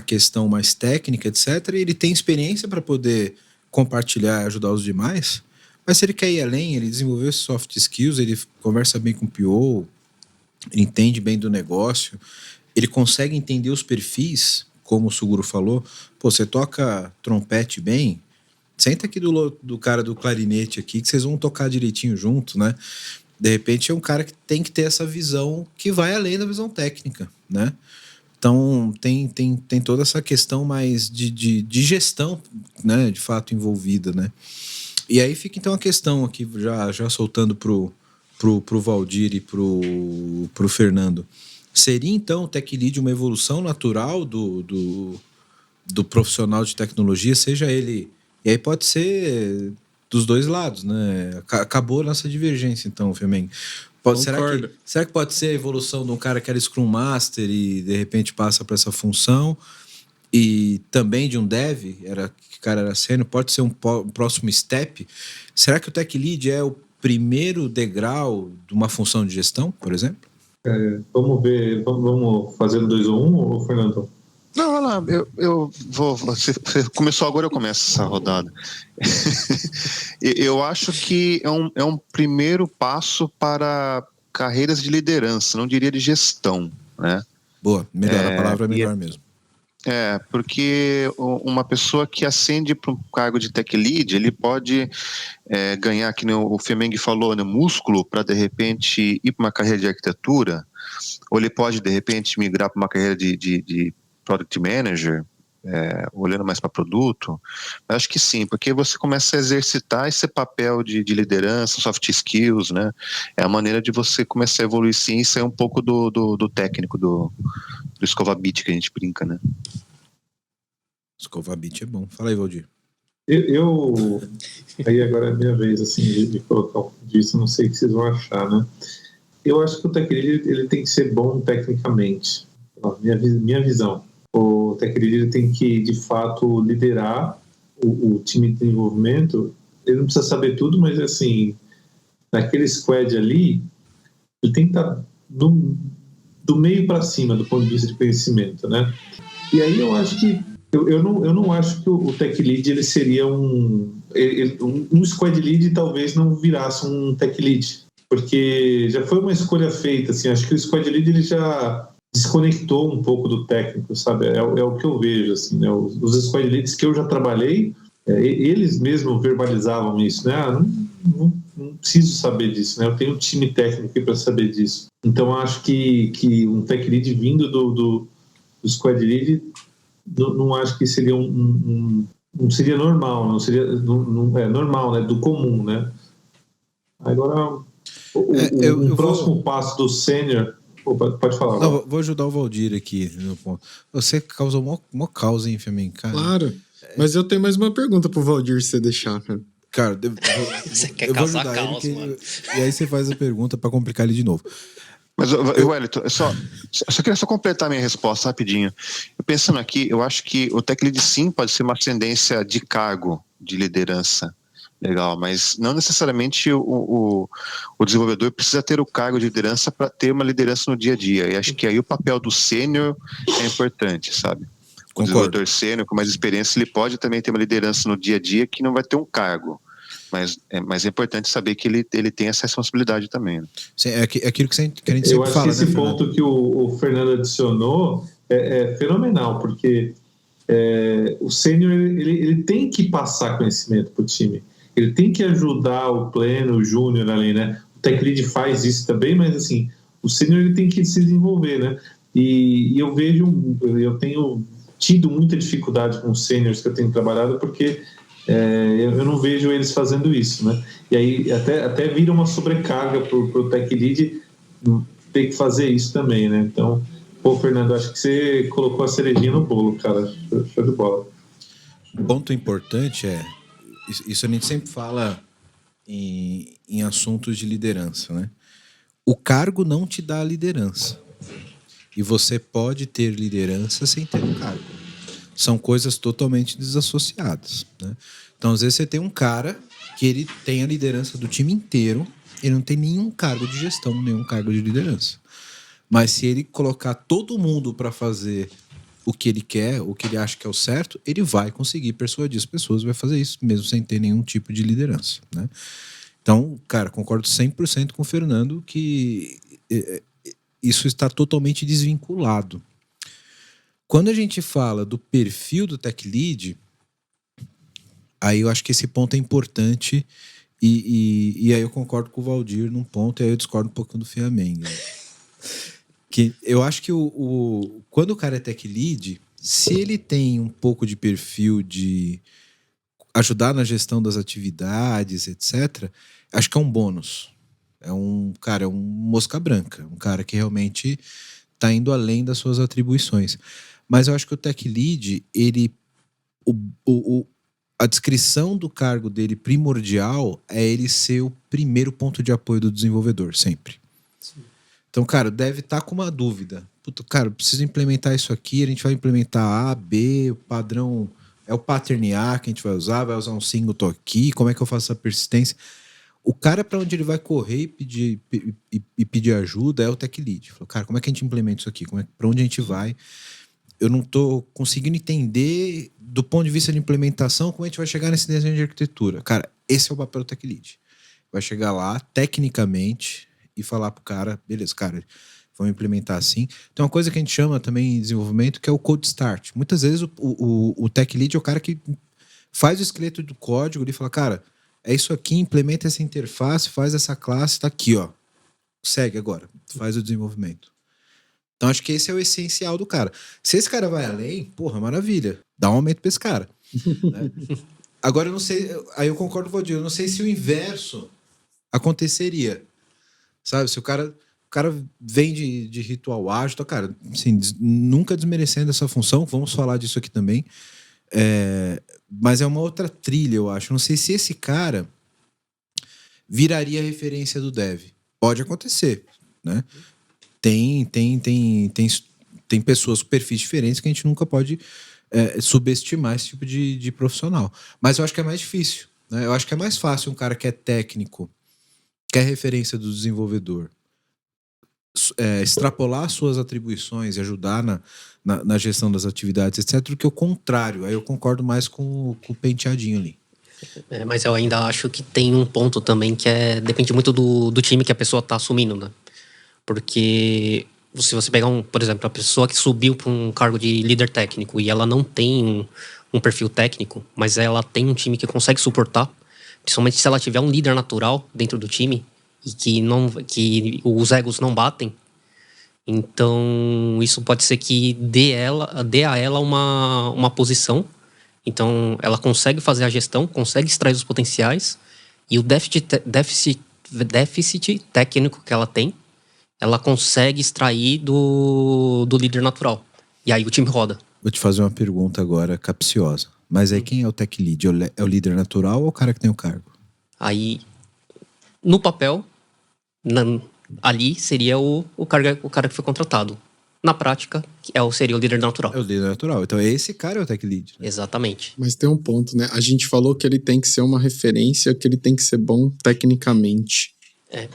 questão mais técnica, etc. E ele tem experiência para poder compartilhar e ajudar os demais. Mas se ele quer ir além, ele desenvolveu esses soft skills, ele conversa bem com o PO, ele entende bem do negócio, ele consegue entender os perfis, como o Suguro falou. Pô, você toca trompete bem, senta aqui do cara do clarinete aqui, que vocês vão tocar direitinho junto, né? De repente é um cara que tem que ter essa visão que vai além da visão técnica, né? Então tem toda essa questão mais de gestão, né, de fato envolvida, né? E aí fica então a questão aqui, já soltando pro Valdir e pro Fernando. Seria então o Tech Lead uma evolução natural do profissional de tecnologia, seja ele... E aí pode ser dos dois lados, né? Acabou a nossa divergência então, Femen. Será que pode ser a evolução de um cara que era Scrum Master e de repente passa para essa função, e também de um dev, que o cara era sênior, pode ser um próximo step? Será que o Tech Lead é o primeiro degrau de uma função de gestão, por exemplo? Vamos ver, vamos fazer 2 ou 1, ou Fernando? Não, olha lá, eu vou. Você começou agora, eu começo essa rodada. Eu acho que é um primeiro passo para carreiras de liderança, não diria de gestão, né? Boa, melhor, a palavra é melhor mesmo. Porque uma pessoa que ascende para um cargo de tech lead, ele pode ganhar, que nem o Femeng falou, né, músculo para de repente ir para uma carreira de arquitetura, ou ele pode de repente migrar para uma carreira de product manager, olhando mais para produto. Eu acho que sim, porque você começa a exercitar esse papel de liderança, soft skills, né? É a maneira de você começar a evoluir sim e sair um pouco do técnico, do escova beat que a gente brinca, né? Escova beat é bom. Fala aí, Valdir. Aí agora é a minha vez, assim, de colocar um pouco disso, não sei o que vocês vão achar, né? Eu acho que o tech lead, ele tem que ser bom tecnicamente. Minha visão. O tech lead, ele tem que, de fato, liderar o time de desenvolvimento. Ele não precisa saber tudo, mas, assim, naquele squad ali, ele tem que estar do meio para cima, do ponto de vista de conhecimento, né? E aí eu acho que eu não acho que o tech lead ele seria um squad lead, talvez não virasse um tech lead, porque já foi uma escolha feita, assim. Acho que o squad lead ele já desconectou um pouco do técnico, sabe? É o que eu vejo, assim, né? Os squad leads que eu já trabalhei, eles mesmos verbalizavam isso, né? Não preciso saber disso, né? Eu tenho um time técnico aqui para saber disso. Então acho que um tech lead vindo do squad lead, não acho que seria não seria normal, não é normal, né? Do comum, né? Agora o próximo passo do sênior. Pode falar. Não, vou ajudar o Valdir aqui no ponto. Você causou uma causa, hein, Femeng? Claro. Mas eu tenho mais uma pergunta pro Valdir, se você deixar, cara. Cara, Você quer causar caos, mano. E aí você faz a pergunta pra complicar ele de novo. Mas, Wellington, só queria completar minha resposta rapidinho. Eu pensando aqui, eu acho que o tech lead sim pode ser uma ascendência de cargo, de liderança. Legal, mas não necessariamente o desenvolvedor precisa ter o cargo de liderança para ter uma liderança no dia a dia. E acho que aí o papel do sênior é importante, sabe? O desenvolvedor sênior com mais experiência, ele pode também ter uma liderança no dia a dia que não vai ter um cargo. Mas é importante saber que ele tem essa responsabilidade também. Né? Sim, é aquilo que a gente sempre fala. Eu acho que esse ponto que o Fernando adicionou é fenomenal, porque o sênior ele tem que passar conhecimento para o time. Ele tem que ajudar o pleno, o júnior ali, né? O tech lead faz isso também, mas assim, o sênior ele tem que se desenvolver, né? E eu tenho tido muita dificuldade com os sêniors que eu tenho trabalhado, porque eu não vejo eles fazendo isso, né? E aí até vira uma sobrecarga para o tech lead ter que fazer isso também, né? Então, Fernando, acho que você colocou a cerejinha no bolo, cara. Show de bola. Um ponto importante isso a gente sempre fala em assuntos de liderança, né? O cargo não te dá a liderança. E você pode ter liderança sem ter um cargo. São coisas totalmente desassociadas, né? Então, às vezes, você tem um cara que ele tem a liderança do time inteiro, ele não tem nenhum cargo de gestão, nenhum cargo de liderança. Mas se ele colocar todo mundo para fazer o que ele quer, o que ele acha que é o certo, ele vai conseguir persuadir as pessoas, vai fazer isso, mesmo sem ter nenhum tipo de liderança, né? Então, cara, concordo 100% com o Fernando que isso está totalmente desvinculado. Quando a gente fala do perfil do tech lead, aí eu acho que esse ponto é importante e aí eu concordo com o Valdir num ponto e aí eu discordo um pouquinho do Femeng. Que eu acho que quando o cara é tech lead, se ele tem um pouco de perfil de ajudar na gestão das atividades, etc., acho que é um bônus. É um mosca branca, um cara que realmente está indo além das suas atribuições. Mas eu acho que o tech lead, a descrição do cargo dele primordial é ele ser o primeiro ponto de apoio do desenvolvedor, sempre. Sim. Então, cara, deve estar com uma dúvida. Puta, cara, preciso implementar isso aqui, a gente vai implementar A, B, o padrão é o pattern A que a gente vai usar um singleton aqui, como é que eu faço essa persistência? O cara para onde ele vai correr e pedir ajuda é o tech lead. Falou, cara, como é que a gente implementa isso aqui? Para onde a gente vai? Eu não estou conseguindo entender do ponto de vista de implementação como a gente vai chegar nesse desenho de arquitetura. Cara, esse é o papel do tech lead. Vai chegar lá, tecnicamente, e falar pro cara, beleza, cara, vamos implementar assim. Tem uma coisa que a gente chama também em desenvolvimento, que é o code start. Muitas vezes o tech lead é o cara que faz o esqueleto do código e fala, cara, é isso aqui, implementa essa interface, faz essa classe, tá aqui, ó. Segue agora, faz o desenvolvimento. Então acho que esse é o essencial do cara. Se esse cara vai além, porra, maravilha. Dá um aumento pra esse cara. Né? Agora eu não sei, aí eu concordo com o Valdir, eu não sei se o inverso aconteceria. Sabe, se o cara vem de ritual ágil, então, cara, assim, nunca desmerecendo essa função, vamos falar disso aqui também. Mas é uma outra trilha, eu acho. Não sei se esse cara viraria referência do dev. Pode acontecer, né? Tem pessoas com perfis diferentes que a gente nunca pode subestimar esse tipo de profissional. Mas eu acho que é mais difícil, né? Eu acho que é mais fácil um cara que é técnico, que é referência do desenvolvedor, extrapolar suas atribuições e ajudar na gestão das atividades, etc., do que o contrário. Aí eu concordo mais com o penteadinho ali. Mas eu ainda acho que tem um ponto também que depende muito do time que a pessoa está assumindo, né? Porque se você pegar, por exemplo, a pessoa que subiu para um cargo de líder técnico e ela não tem um perfil técnico, mas ela tem um time que consegue suportar, principalmente se ela tiver um líder natural dentro do time e que os egos não batem, então isso pode ser que dê a ela uma posição. Então ela consegue fazer a gestão, consegue extrair os potenciais, e o déficit técnico que ela tem, ela consegue extrair do líder natural. E aí o time roda. Vou te fazer uma pergunta agora capciosa. Mas aí quem é o tech lead? É o líder natural ou o cara que tem o cargo? Aí, no papel, ali seria o cara que foi contratado. Na prática, seria o líder natural. É o líder natural. Então esse cara é o tech lead. Né? Exatamente. Mas tem um ponto, né? A gente falou que ele tem que ser uma referência, que ele tem que ser bom tecnicamente.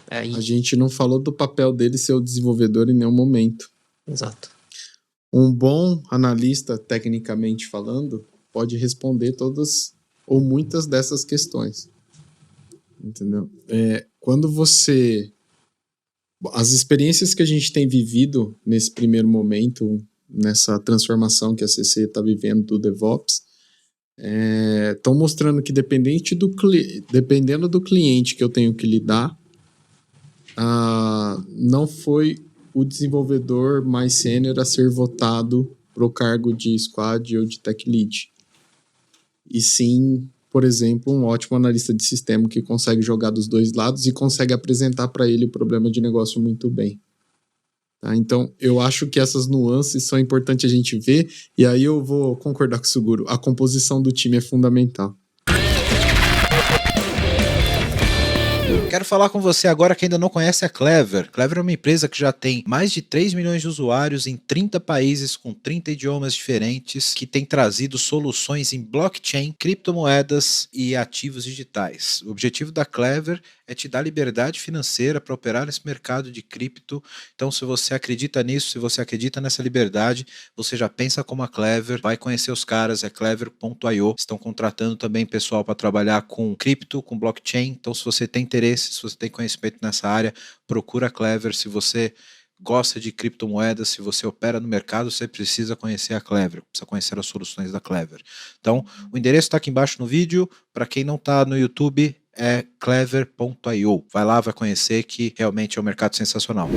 A gente não falou do papel dele ser o desenvolvedor em nenhum momento. Exato. Um bom analista, tecnicamente falando, pode responder todas ou muitas dessas questões. Entendeu? Quando você... As experiências que a gente tem vivido nesse primeiro momento, nessa transformação que a CC está vivendo do DevOps, estão mostrando que dependendo do cliente que eu tenho que lidar, não foi o desenvolvedor mais sênior a ser votado para o cargo de squad ou de tech lead. E sim, por exemplo, um ótimo analista de sistema que consegue jogar dos dois lados e consegue apresentar para ele o problema de negócio muito bem. Tá? Então, eu acho que essas nuances são importantes a gente ver, e aí eu vou concordar com o Suguro. A composição do time é fundamental. Quero falar com você agora que ainda não conhece a Clever. Clever é uma empresa que já tem mais de 3 milhões de usuários em 30 países com 30 idiomas diferentes, que tem trazido soluções em blockchain, criptomoedas e ativos digitais. O objetivo da Clever é te dar liberdade financeira para operar nesse mercado de cripto. Então, se você acredita nisso, se você acredita nessa liberdade, você já pensa como a Clever, vai conhecer os caras, é clever.io. Estão contratando também pessoal para trabalhar com cripto, com blockchain. Então, se você tem interesse, se você tem conhecimento nessa área, procura a Clever. Se você gosta de criptomoedas, se você opera no mercado, você precisa conhecer a Clever, precisa conhecer as soluções da Clever. Então, o endereço está aqui embaixo no vídeo. Para quem não está no YouTube, é clever.io. Vai lá, vai conhecer, que realmente é um mercado sensacional.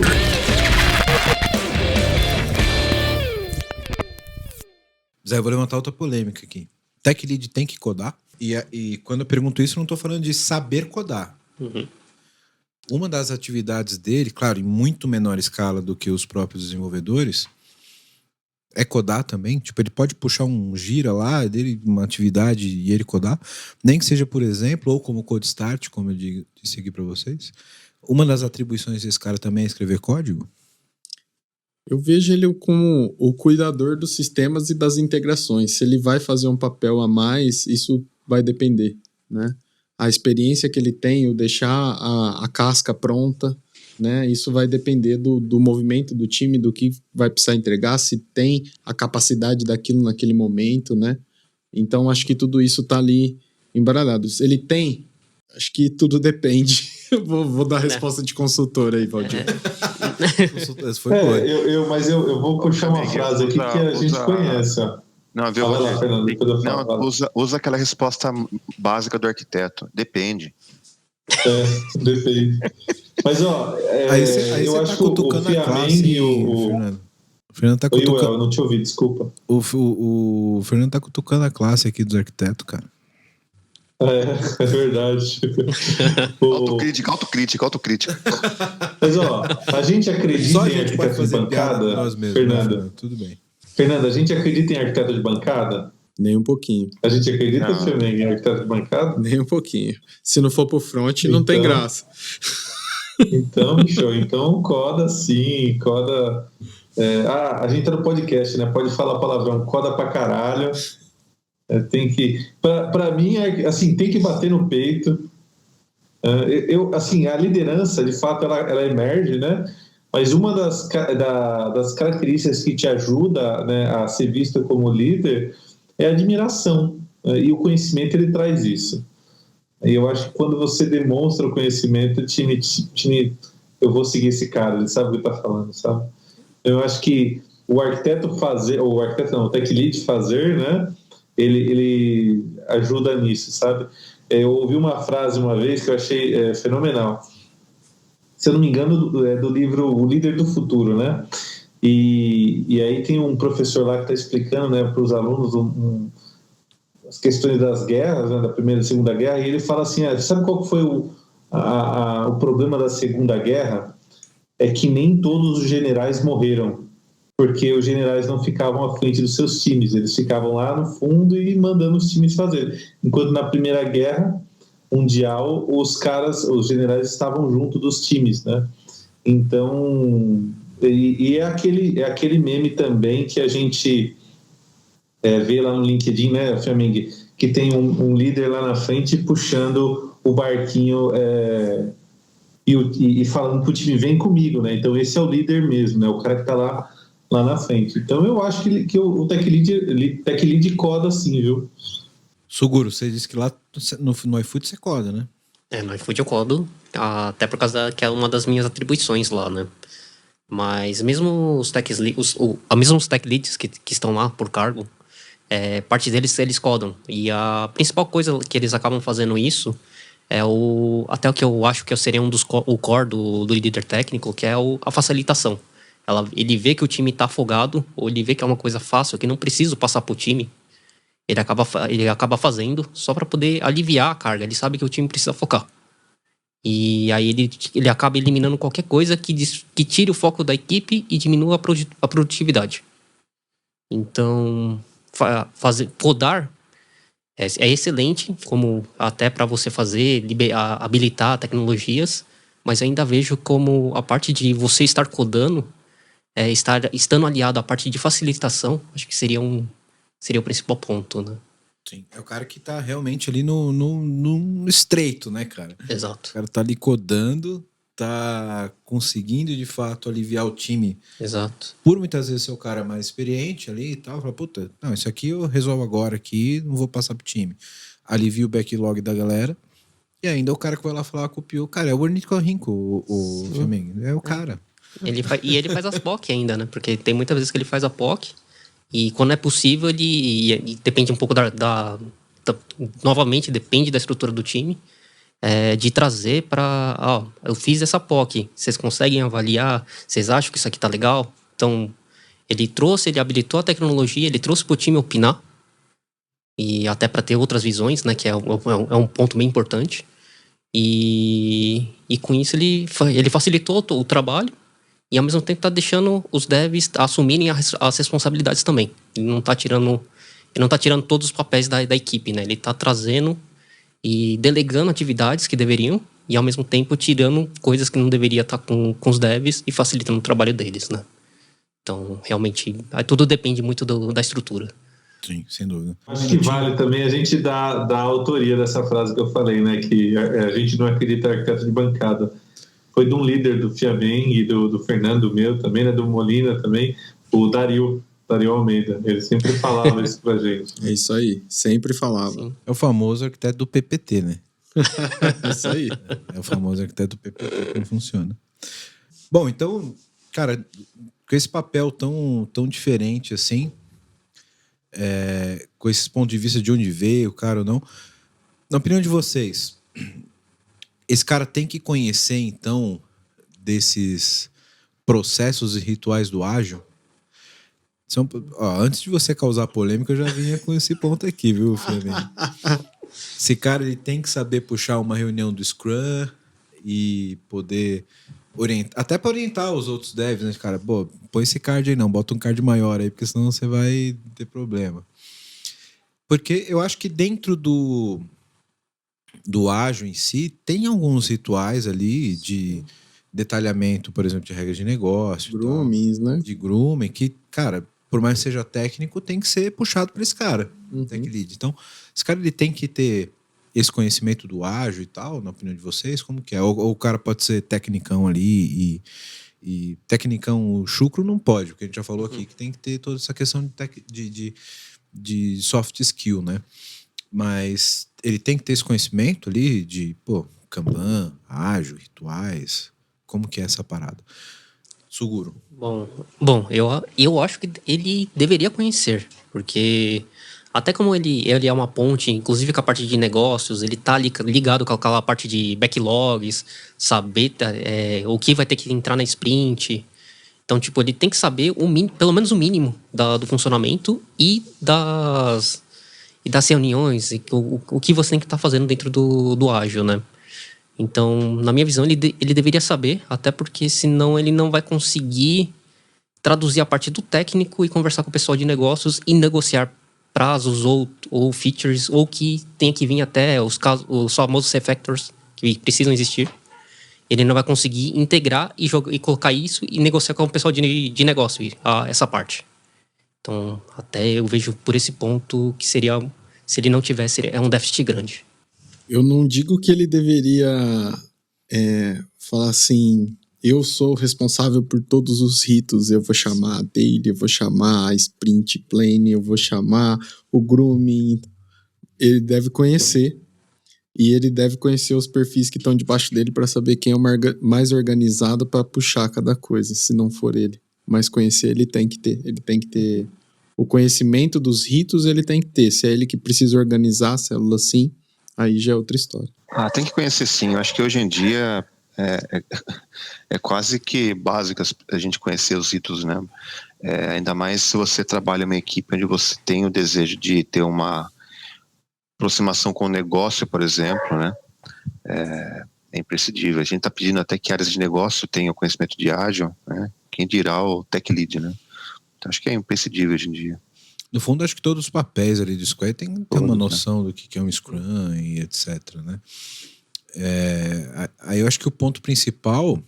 Zé, eu vou levantar outra polêmica aqui. Tech Lead tem que codar? E quando eu pergunto isso, eu não estou falando de saber codar. Uhum. Uma das atividades dele, claro, em muito menor escala do que os próprios desenvolvedores, é codar também. Tipo, ele pode puxar um gira lá, dele, uma atividade e ele codar. Nem que seja, por exemplo, ou como code start, como eu disse aqui para vocês. Uma das atribuições desse cara também é escrever código? Eu vejo ele como o cuidador dos sistemas e das integrações. Se ele vai fazer um papel a mais, isso vai depender, né? A experiência que ele tem, o deixar a casca pronta, né? Isso vai depender do movimento do time, do que vai precisar entregar, se tem a capacidade daquilo naquele momento, né? Então, acho que tudo isso tá ali embaralhado. Se ele tem, acho que tudo depende. Eu vou dar a resposta de consultor aí, Valdir. Esse foi boa. Mas eu vou puxar uma frase aqui que a gente conhece, ó. Não, viu, Fala lá, Fernando, depois eu falo. não, usa aquela resposta básica do arquiteto. Depende. Depende. Mas, ó, Aí eu você acho tá que o cutucando a classe, Fiameng e o... Fernando. O Fernando tá Oi, Uel, cutucando... eu não te ouvi, desculpa. O Fernando tá cutucando a classe aqui dos arquitetos, cara. É verdade. Autocrítica. Mas, ó, a gente acredita Só a em gente pode arquiteto de fazer piada com bancada, nós mesmos, Fernando? né? Tudo bem. Fernando, a gente acredita em arquiteto de bancada? Nem um pouquinho. A gente acredita, Não. Fiameng, em arquiteto de bancada? Nem um pouquinho. Se não for pro front, não tem Então- graça. Então, bicho, então coda sim, coda... a gente tá no podcast, né? Pode falar palavrão, coda pra caralho. Tem que... Pra mim, assim, tem que bater no peito. Assim, a liderança, de fato, ela emerge, né? Mas uma das características que te ajuda, né, a ser visto como líder é a admiração. E o conhecimento, ele traz isso. E eu acho que quando você demonstra o conhecimento, o time, eu vou seguir esse cara, ele sabe o que está falando, sabe? Eu acho que o tech lead fazer, né? Ele ajuda nisso, sabe? Eu ouvi uma frase uma vez que eu achei fenomenal. Se eu não me engano, é do livro O Líder do Futuro, né? E aí tem um professor lá que está explicando, né, para os alunos as questões das guerras, né, da Primeira e Segunda Guerra, e ele fala assim, sabe qual foi o problema da Segunda Guerra? É que nem todos os generais morreram, porque os generais não ficavam à frente dos seus times, eles ficavam lá no fundo e mandando os times fazer. Enquanto na Primeira Guerra Mundial, os generais estavam junto dos times, né? Então, é aquele meme também que a gente vê lá no LinkedIn, né, Fiameng, que tem um líder lá na frente puxando o barquinho e falando pro time, vem comigo, né? Então esse é o líder mesmo, né? O cara que tá lá na frente. Então eu acho que o Tech Lead coda assim, viu? Suguro, você disse que lá no iFood você coda, né? No iFood eu codo, até por causa que é uma das minhas atribuições lá, né? Mas mesmo os tech leads que estão lá por cargo, parte deles eles codam. E a principal coisa que eles acabam fazendo isso é até o que eu acho que seria o core do líder técnico, que é a facilitação. Ele vê que o time tá afogado, ou ele vê que é uma coisa fácil, que não precisa passar pro time. Ele acaba fazendo só para poder aliviar a carga. Ele sabe que o time precisa focar. E aí ele acaba eliminando qualquer coisa que tire o foco da equipe e diminua a produtividade. Então, codar é excelente, como até para você habilitar tecnologias, mas ainda vejo como a parte de você estar codando, estando aliado à parte de facilitação, acho que seria o principal ponto, né? Sim. É o cara que tá realmente ali no estreito, né, cara? Exato. O cara tá ali codando, tá conseguindo de fato aliviar o time. Exato. Por muitas vezes ser o cara mais experiente ali e tal, fala, puta, não, isso aqui eu resolvo agora aqui, não vou passar pro time. Alivia o backlog da galera. E ainda o cara que vai lá falar com o Pio, cara, é o ornitorrinco, o Flamengo. É o cara. Ele faz as POC ainda, né? Porque tem muitas vezes que ele faz a POC e quando é possível ele depende um pouco novamente, depende da estrutura do time, de trazer para, eu fiz essa POC, vocês conseguem avaliar, vocês acham que isso aqui tá legal? Então, ele habilitou a tecnologia, ele trouxe pro time opinar, e até para ter outras visões, né, que é um ponto bem importante. E com isso ele facilitou o trabalho e ao mesmo tempo está deixando os devs assumirem as responsabilidades também. Ele não está tirando todos os papéis da equipe, né? Ele está trazendo e delegando atividades que deveriam e ao mesmo tempo tirando coisas que não deveria estar com os devs e facilitando o trabalho deles, né? Então, realmente, tudo depende muito da estrutura. Sim, sem dúvida. Acho que vale também a gente dar a autoria dessa frase que eu falei, né? Que a gente não acredita em arquiteto de bancada. Foi de um líder do Fiameng e do Fernando, meu também, né? Do Molina também, o Dario Almeida. Ele sempre falava isso pra gente. É isso aí, sempre falava. Sim. É o famoso arquiteto do PPT, né? Isso aí. É o famoso arquiteto PPT que não funciona. Bom, então, cara, com esse papel tão diferente assim, com esse ponto de vista de onde veio o cara ou não, na opinião de vocês, esse cara tem que conhecer, então, desses processos e rituais do ágil? Antes de você causar polêmica, eu já vinha com esse ponto aqui, viu, Flamengo? Esse cara ele tem que saber puxar uma reunião do Scrum e poder orientar, até para orientar os outros devs, né, cara? Pô, põe esse card aí não, bota um card maior aí, porque senão você vai ter problema. Porque eu acho que dentro do ágil em si, tem alguns rituais ali de detalhamento, por exemplo, de regras de negócio. Groomings, né? De grooming, que, cara, por mais que seja técnico, tem que ser puxado por esse cara, tech lead. Então, esse cara ele tem que ter esse conhecimento do ágil e tal, na opinião de vocês, como que é? Ou o cara pode ser tecnicão ali e tecnicão chucro não pode, porque a gente já falou aqui que tem que ter toda essa questão de soft skill, né? Mas ele tem que ter esse conhecimento ali de, Kanban, ágil, rituais, como que é essa parada? Suguro. Bom, eu acho que ele deveria conhecer, porque até como ele é uma ponte, inclusive com a parte de negócios, ele tá ligado com aquela parte de backlogs, saber o que vai ter que entrar na sprint. Então, tipo, ele tem que saber pelo menos o mínimo do funcionamento e das reuniões, o que você tem que estar fazendo dentro do ágil, né? Então, na minha visão, ele deveria saber, até porque senão ele não vai conseguir traduzir a parte do técnico e conversar com o pessoal de negócios e negociar prazos ou features, ou que tenha que vir até os famosos C-Factors que precisam existir. Ele não vai conseguir integrar e colocar isso e negociar com o pessoal de negócio, essa parte. Então, até eu vejo por esse ponto que seria, se ele não tivesse, é um déficit grande. Eu não digo que ele deveria falar assim, eu sou responsável por todos os ritos, eu vou chamar a daily, eu vou chamar a sprint plane, eu vou chamar o grooming. Ele deve conhecer, e ele deve conhecer os perfis que estão debaixo dele para saber quem é o mais organizado para puxar cada coisa, se não for ele. Mas conhecer ele tem que ter o conhecimento dos ritos, ele tem que ter. Se é ele que precisa organizar a célula assim, aí já é outra história. Tem que conhecer sim. Eu acho que hoje em dia é quase que básico a gente conhecer os ritos, né? Ainda mais se você trabalha em uma equipe onde você tem o desejo de ter uma aproximação com o negócio, por exemplo, né? É imprescindível. A gente está pedindo até que áreas de negócio tenham conhecimento de ágil, né? Quem dirá o tech lead, né? Então acho que é imprescindível hoje em dia. No fundo, acho que todos os papéis ali do Square tem que ter uma noção do que é um Scrum e etc, né? Aí eu acho que o ponto principal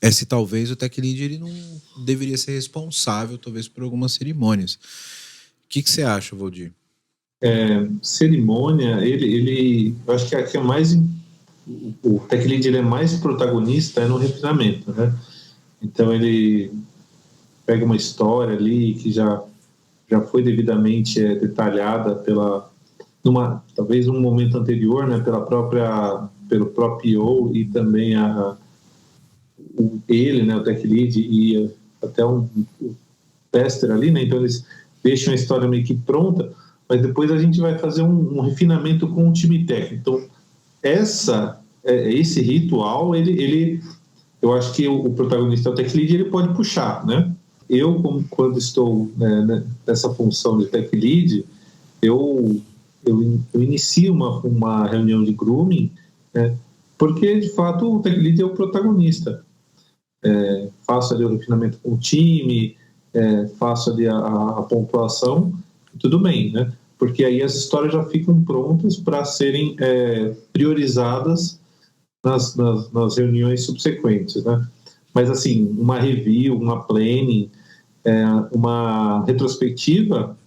é se talvez o Tech Lead ele não deveria ser responsável, talvez, por algumas cerimônias. O que você acha, Valdir? Cerimônia, eu acho que aqui é mais... O Tech Lead ele é mais protagonista no refinamento, né? Então ele pega uma história ali que já foi devidamente detalhada talvez um momento anterior, né, pelo próprio PO e também ele, né, o Tech Lead e até um tester ali, né, então eles deixam a história meio que pronta, mas depois a gente vai fazer um refinamento com o time técnico. Então esse ritual, eu acho que o protagonista é o Tech Lead, ele pode puxar, né? Eu, quando estou nessa função de Tech Lead, eu inicio uma reunião de grooming, né, porque, de fato, o Tech Lead é o protagonista. Faço ali o refinamento com o time, faço ali a pontuação, tudo bem, né? Porque aí as histórias já ficam prontas para serem priorizadas nas reuniões subsequentes, né? Mas, assim, uma review, uma planning, uma retrospectiva,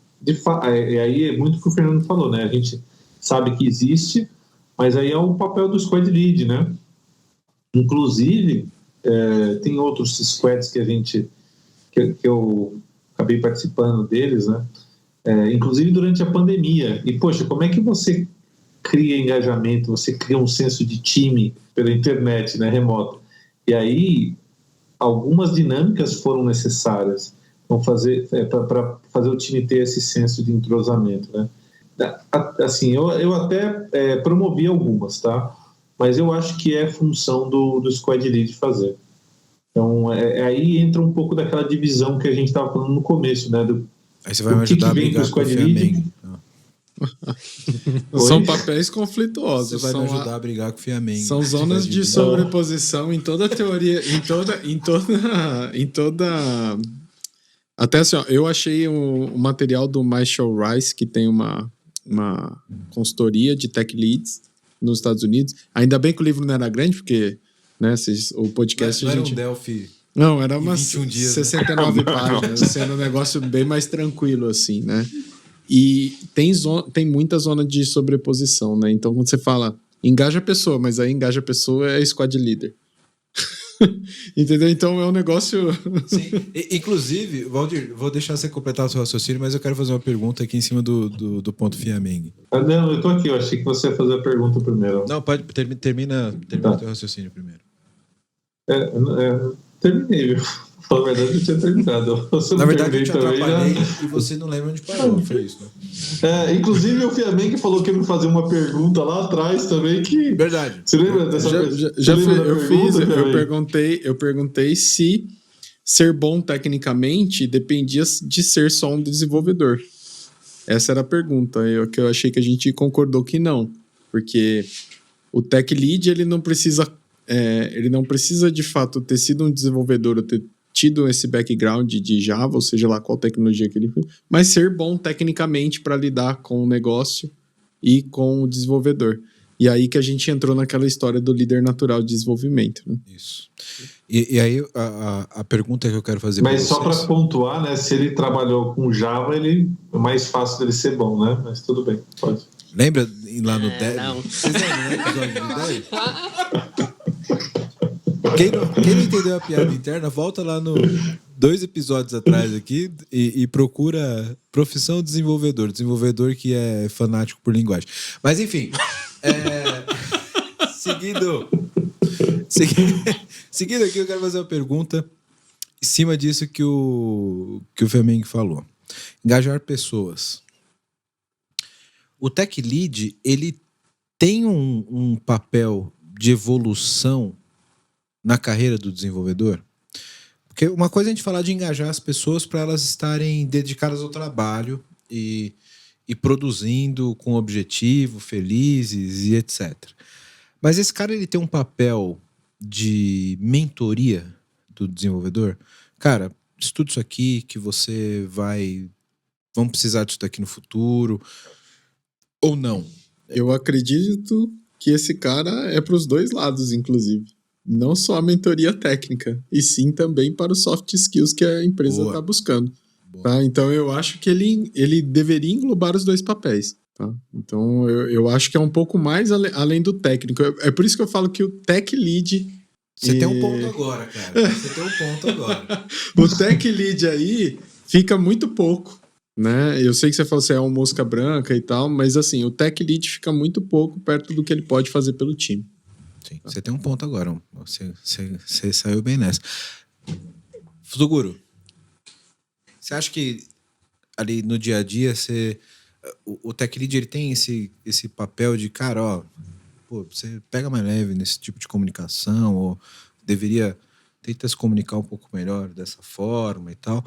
aí é muito o que o Fernando falou, né? A gente sabe que existe, mas aí é o papel do squad lead, né? Inclusive, tem outros squads que eu acabei participando deles, né? Inclusive durante a pandemia. E, poxa, como é que você cria engajamento, você cria um senso de time pela internet, né, remota. E aí, algumas dinâmicas foram necessárias para fazer o time ter esse senso de entrosamento, né? Assim, eu até promovi algumas, tá? Mas eu acho que é função do Squad Lead fazer. Então, aí entra um pouco daquela divisão que a gente estava falando no começo, né? Aí você vai me ajudar a brigar com o Fiamengue. São papéis conflituosos. Você vai me ajudar a brigar com o Fiamengue. São zonas de sobreposição em toda a teoria, em toda. Até assim, ó, eu achei o material do Michael Rice, que tem uma consultoria de tech leads nos Estados Unidos. Ainda bem que o livro não era grande, porque, né, o podcast não a gente... era um Delphi. Não, era umas dias, 69 páginas, sendo um negócio bem mais tranquilo, assim, né? E tem muita zona de sobreposição, né? Então, quando você fala, engaja a pessoa, mas aí engaja a pessoa é squad leader. Entendeu? Então é um negócio... Sim. Inclusive, Valdir, vou deixar você completar o seu raciocínio, mas eu quero fazer uma pergunta aqui em cima do ponto Fiamengue. Não, eu tô aqui, eu achei que você ia fazer a pergunta primeiro. Não, pode, termina o teu raciocínio primeiro. Terminei, viu? Na verdade, eu tinha terminado. Na verdade, eu te atrapalhei e você não lembra onde parou, foi isso, né? Inclusive, o Fiamengue falou que ia me fazer uma pergunta lá atrás também que... Verdade. Você lembra dessa pergunta? Eu perguntei se ser bom tecnicamente dependia de ser só um desenvolvedor. Essa era a pergunta, que eu achei que a gente concordou que não, porque o tech lead ele não precisa de fato ter sido um desenvolvedor ou ter tido esse background de Java, ou seja lá qual tecnologia que ele fez, mas ser bom tecnicamente para lidar com o negócio e com o desenvolvedor. E aí que a gente entrou naquela história do líder natural de desenvolvimento. Né? Isso. E aí a pergunta que eu quero fazer para vocês... Mas só para pontuar, né, se ele trabalhou com Java, é mais fácil dele ser bom, né? Mas tudo bem, pode. Lembra lá no Dev? Não. Vocês lembram do episódio do Dev? Quem não entendeu a piada interna, volta lá no 2 episódios atrás aqui e procura profissão desenvolvedor. Desenvolvedor que é fanático por linguagem. Mas enfim, seguindo aqui, eu quero fazer uma pergunta em cima disso que o Fiamengue falou. Engajar pessoas. O Tech Lead, ele tem um papel de evolução na carreira do desenvolvedor? Porque uma coisa é a gente falar de engajar as pessoas para elas estarem dedicadas ao trabalho e produzindo com objetivo, felizes e etc. Mas esse cara, ele tem um papel de mentoria do desenvolvedor? Cara, estuda isso aqui que você vamos precisar disso daqui no futuro, ou não? Eu acredito que esse cara é para os dois lados, inclusive. Não só a mentoria técnica, e sim também para os soft skills que a empresa está buscando. Tá? Então eu acho que ele deveria englobar os dois papéis. Tá? Então eu acho que é um pouco mais além do técnico. É por isso que eu falo que o tech lead... Você tem um ponto agora, cara. Você tem um ponto agora. O tech lead aí fica muito pouco. Né? Eu sei que você falou que é um mosca branca e tal, mas assim, o tech lead fica muito pouco perto do que ele pode fazer pelo time. Sim, você tem um ponto agora. Você saiu bem nessa. Suguro, você acha que ali no dia a dia o Tech Lead ele tem esse papel de, cara, ó, pô, você pega mais leve nesse tipo de comunicação, ou deveria tentar se comunicar um pouco melhor dessa forma e tal.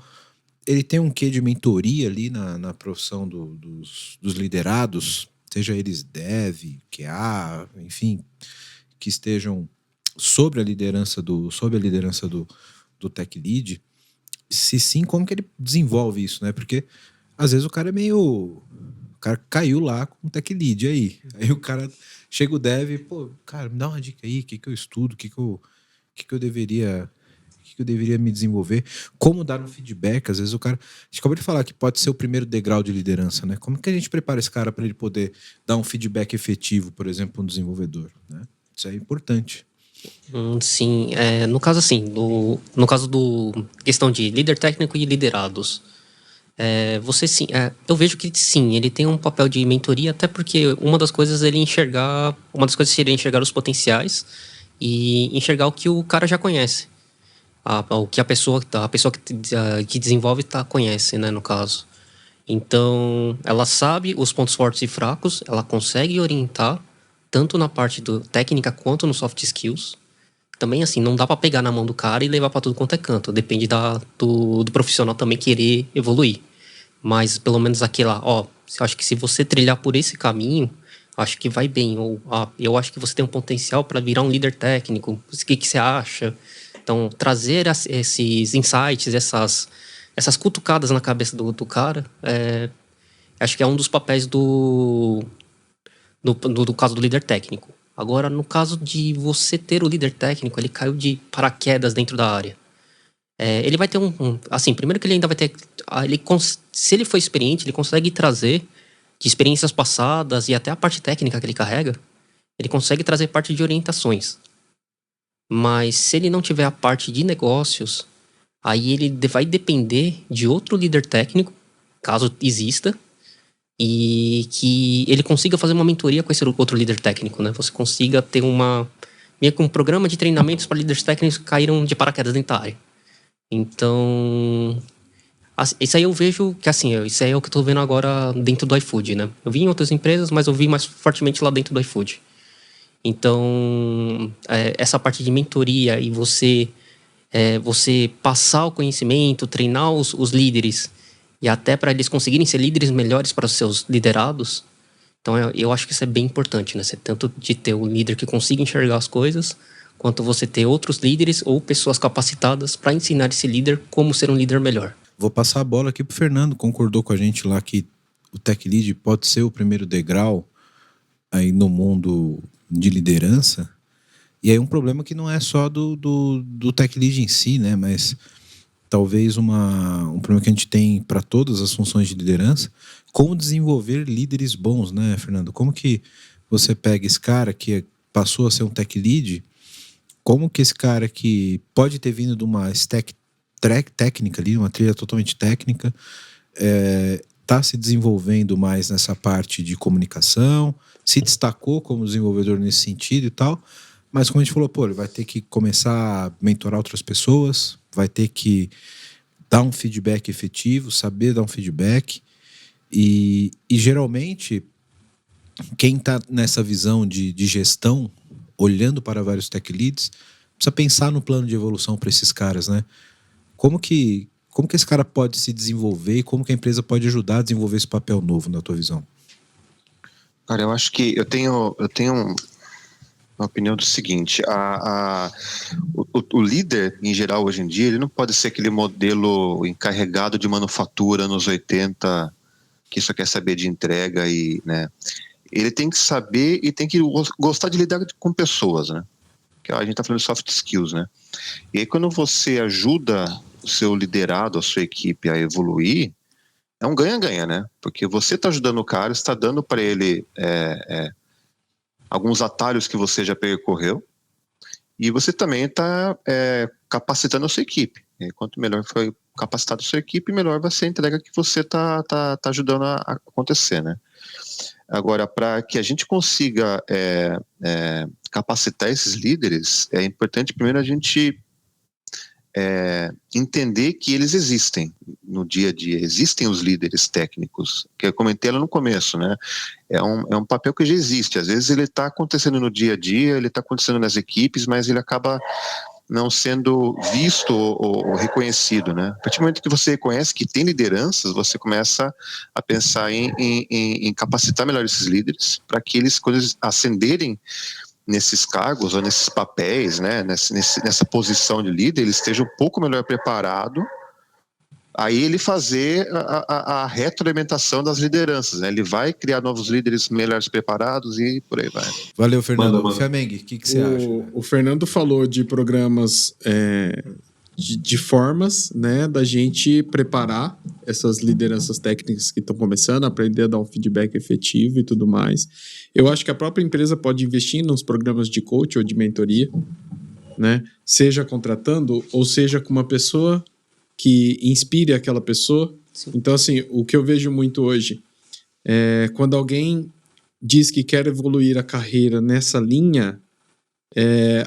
Ele tem um quê de mentoria ali na profissão dos liderados, seja eles dev, QA, enfim, que estejam sob a liderança do do Tech Lead. Se sim, como que ele desenvolve isso, né? Porque às vezes o cara caiu lá com o Tech Lead aí o cara chega o dev, pô, cara, me dá uma dica aí, o que eu estudo, o que eu deveria me desenvolver, como dar um feedback. Às vezes o cara, a gente acabou de falar que pode ser o primeiro degrau de liderança, né? Como que a gente prepara esse cara para ele poder dar um feedback efetivo, por exemplo, para um desenvolvedor, né? Isso é importante. Sim, no caso assim, no caso do questão de líder técnico e liderados, Você sim, eu vejo que sim, ele tem um papel de mentoria, até porque uma das coisas seria enxergar os potenciais e enxergar o que o cara já conhece, o que a pessoa que desenvolve conhece, né, no caso. Então, ela sabe os pontos fortes e fracos, ela consegue orientar tanto na parte técnica quanto no soft skills. Também, assim, não dá pra pegar na mão do cara e levar pra tudo quanto é canto. Depende do profissional também querer evoluir. Mas, pelo menos aquela, eu acho que se você trilhar por esse caminho, acho que vai bem. Ou, eu acho que você tem um potencial para virar um líder técnico. O que você acha? Então, trazer esses insights, essas cutucadas na cabeça do cara, acho que é um dos papéis do caso do líder técnico. Agora, no caso de você ter o líder técnico, ele caiu de paraquedas dentro da área. Ele vai ter assim, primeiro que ele ainda vai ter... se ele for experiente, ele consegue trazer de experiências passadas e até a parte técnica que ele carrega, ele consegue trazer parte de orientações. Mas se ele não tiver a parte de negócios, aí ele vai depender de outro líder técnico, caso exista, e que ele consiga fazer uma mentoria com esse outro líder técnico, né? Você consiga ter meio que um programa de treinamentos para líderes técnicos que caíram de paraquedas dentro da área. Então, isso aí eu vejo que, assim, isso aí é o que eu tô vendo agora dentro do iFood, né? Eu vi em outras empresas, mas eu vi mais fortemente lá dentro do iFood. Então, essa parte de mentoria e você passar o conhecimento, treinar os líderes e até para eles conseguirem ser líderes melhores para os seus liderados. Então, eu acho que isso é bem importante, né? Você tanto de ter um líder que consiga enxergar as coisas, quanto você ter outros líderes ou pessoas capacitadas para ensinar esse líder como ser um líder melhor. Vou passar a bola aqui pro Fernando, concordou com a gente lá que o Tech Lead pode ser o primeiro degrau aí no mundo de liderança. E aí um problema que não é só do Tech Lead em si, né? Mas talvez um problema que a gente tem para todas as funções de liderança, como desenvolver líderes bons, né, Fernando? Como que você pega esse cara que passou a ser um Tech Lead, como que esse cara que pode ter vindo de uma stack técnica ali, uma trilha totalmente técnica, está se desenvolvendo mais nessa parte de comunicação, se destacou como desenvolvedor nesse sentido e tal, mas como a gente falou, ele vai ter que começar a mentorar outras pessoas, vai ter que dar um feedback efetivo, saber dar um feedback, e geralmente quem está nessa visão de gestão, olhando para vários tech leads, precisa pensar no plano de evolução para esses caras, né? Como que esse cara pode se desenvolver e como que a empresa pode ajudar a desenvolver esse papel novo, na tua visão? Cara, eu acho que eu tenho uma opinião do seguinte: o líder, em geral, hoje em dia, ele não pode ser aquele modelo encarregado de manufatura nos 80, que só quer saber de entrega e, né? Ele tem que saber e tem que gostar de lidar com pessoas, né? Que a gente está falando de soft skills, né? E aí quando você ajuda o seu liderado, a sua equipe a evoluir, é um ganha-ganha, né? Porque você está ajudando o cara, está dando para ele alguns atalhos que você já percorreu, e você também está capacitando a sua equipe. E quanto melhor for capacitado a sua equipe, melhor vai ser a entrega que você está ajudando a acontecer, né? Agora, para que a gente consiga capacitar esses líderes, é importante primeiro a gente entender que eles existem no dia a dia. Existem os líderes técnicos, que eu comentei lá no começo, né? É um papel que já existe. Às vezes ele está acontecendo no dia a dia, ele está acontecendo nas equipes, mas ele acaba não sendo visto ou reconhecido, né? A partir do momento que você reconhece que tem lideranças, você começa a pensar em capacitar melhor esses líderes para que eles, quando eles ascenderem nesses cargos ou nesses papéis, né, nessa posição de líder, ele esteja um pouco melhor preparado, aí ele fazer a retroalimentação das lideranças, né? Ele vai criar novos líderes melhores preparados e por aí vai. Valeu, Fernando. Flamengo, o que você acha? O Fernando falou de programas de formas, né, da gente preparar essas lideranças técnicas que estão começando, aprender a dar um feedback efetivo e tudo mais. Eu acho que a própria empresa pode investir nos programas de coach ou de mentoria, né, seja contratando ou seja com uma pessoa que inspire aquela pessoa, Sim. Então, assim, o que eu vejo muito hoje é quando alguém diz que quer evoluir a carreira nessa linha,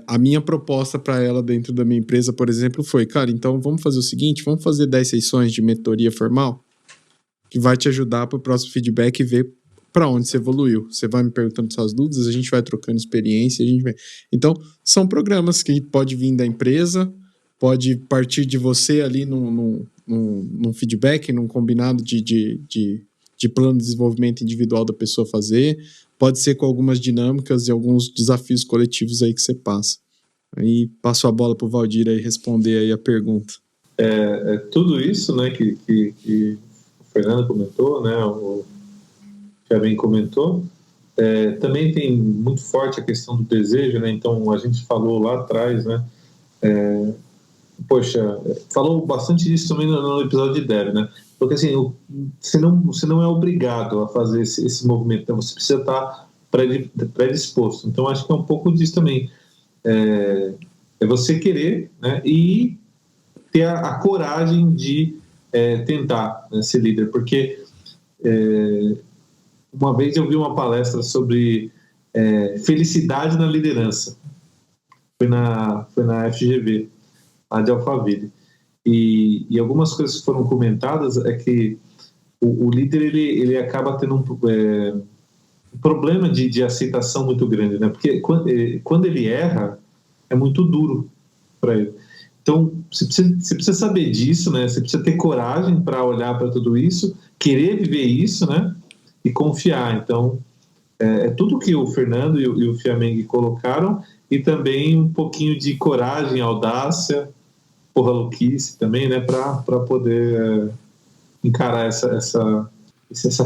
a minha proposta para ela dentro da minha empresa, por exemplo, foi, cara, então vamos fazer o seguinte, vamos fazer 10 sessões de mentoria formal que vai te ajudar para o próximo feedback e ver para onde você evoluiu. Você vai me perguntando suas dúvidas, a gente vai trocando experiência, a gente vai... Então, são programas que pode vir da empresa, pode partir de você ali num feedback, num combinado de plano de desenvolvimento individual da pessoa fazer, pode ser com algumas dinâmicas e alguns desafios coletivos aí que você passa. Aí passo a bola para o Valdir aí responder aí a pergunta. Tudo isso, né, que o Fernando comentou, né, o Kevin comentou, também tem muito forte a questão do desejo, né, então a gente falou lá atrás, né, falou bastante disso também no episódio de Dev, né, porque assim, você não é obrigado a fazer esse movimento, então você precisa estar predisposto, então acho que é um pouco disso também, é você querer, né, e ter a coragem de tentar, né, ser líder, porque uma vez eu vi uma palestra sobre felicidade na liderança, foi na FGV, lá de Alphaville, e algumas coisas que foram comentadas é que o líder ele acaba tendo um problema de aceitação muito grande, né? Porque quando ele erra é muito duro para ele. Então você precisa saber disso, né? Você precisa ter coragem para olhar para tudo isso, querer viver isso, né? E confiar. Então é tudo que o Fernando e o Fiameng colocaram, e também um pouquinho de coragem, audácia, porra louquice também, né? Para poder encarar essa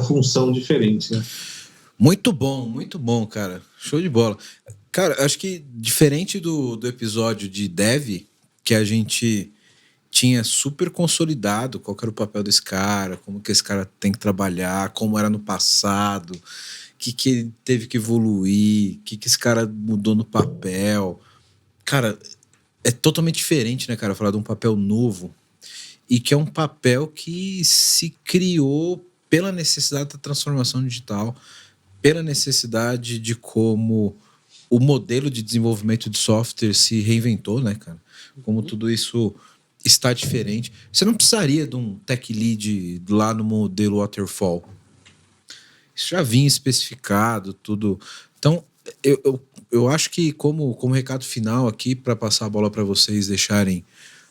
função diferente, né? Muito bom, cara. Show de bola. Cara, acho que diferente do episódio de Dev, que a gente tinha super consolidado qual era o papel desse cara, como que esse cara tem que trabalhar, como era no passado, o que ele teve que evoluir, o que esse cara mudou no papel. Cara, é totalmente diferente, né, cara, falar de um papel novo, e que é um papel que se criou pela necessidade da transformação digital, pela necessidade de como o modelo de desenvolvimento de software se reinventou, né, cara? Como tudo isso está diferente. Você não precisaria de um tech lead lá no modelo Waterfall. Isso já vinha especificado, tudo. Então, eu acho que como recado final aqui, para passar a bola para vocês deixarem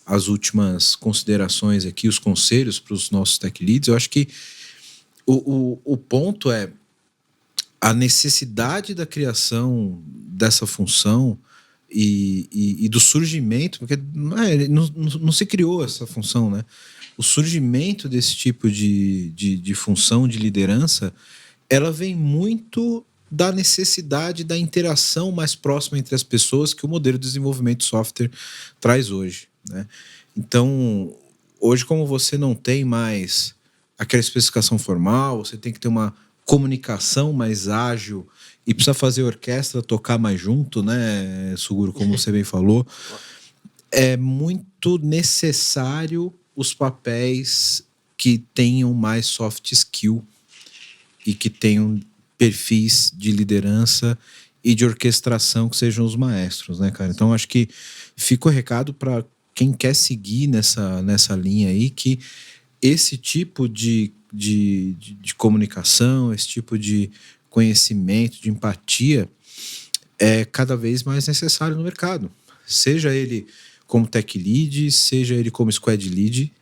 as últimas considerações aqui, os conselhos para os nossos tech leads, eu acho que o ponto é a necessidade da criação dessa função e do surgimento, porque não se criou essa função, né? O surgimento desse tipo de função de liderança, ela vem muito da necessidade da interação mais próxima entre as pessoas que o modelo de desenvolvimento de software traz hoje, né? Então, hoje, como você não tem mais aquela especificação formal, você tem que ter uma comunicação mais ágil e precisa fazer a orquestra tocar mais junto, né, Suguro, como você bem falou, é muito necessário os papéis que tenham mais soft skill e que tenham perfis de liderança e de orquestração que sejam os maestros, né, cara? Então, acho que fica o recado para quem quer seguir nessa linha aí, que esse tipo de comunicação, esse tipo de conhecimento, de empatia, é cada vez mais necessário no mercado. Seja ele como tech lead, seja ele como squad lead,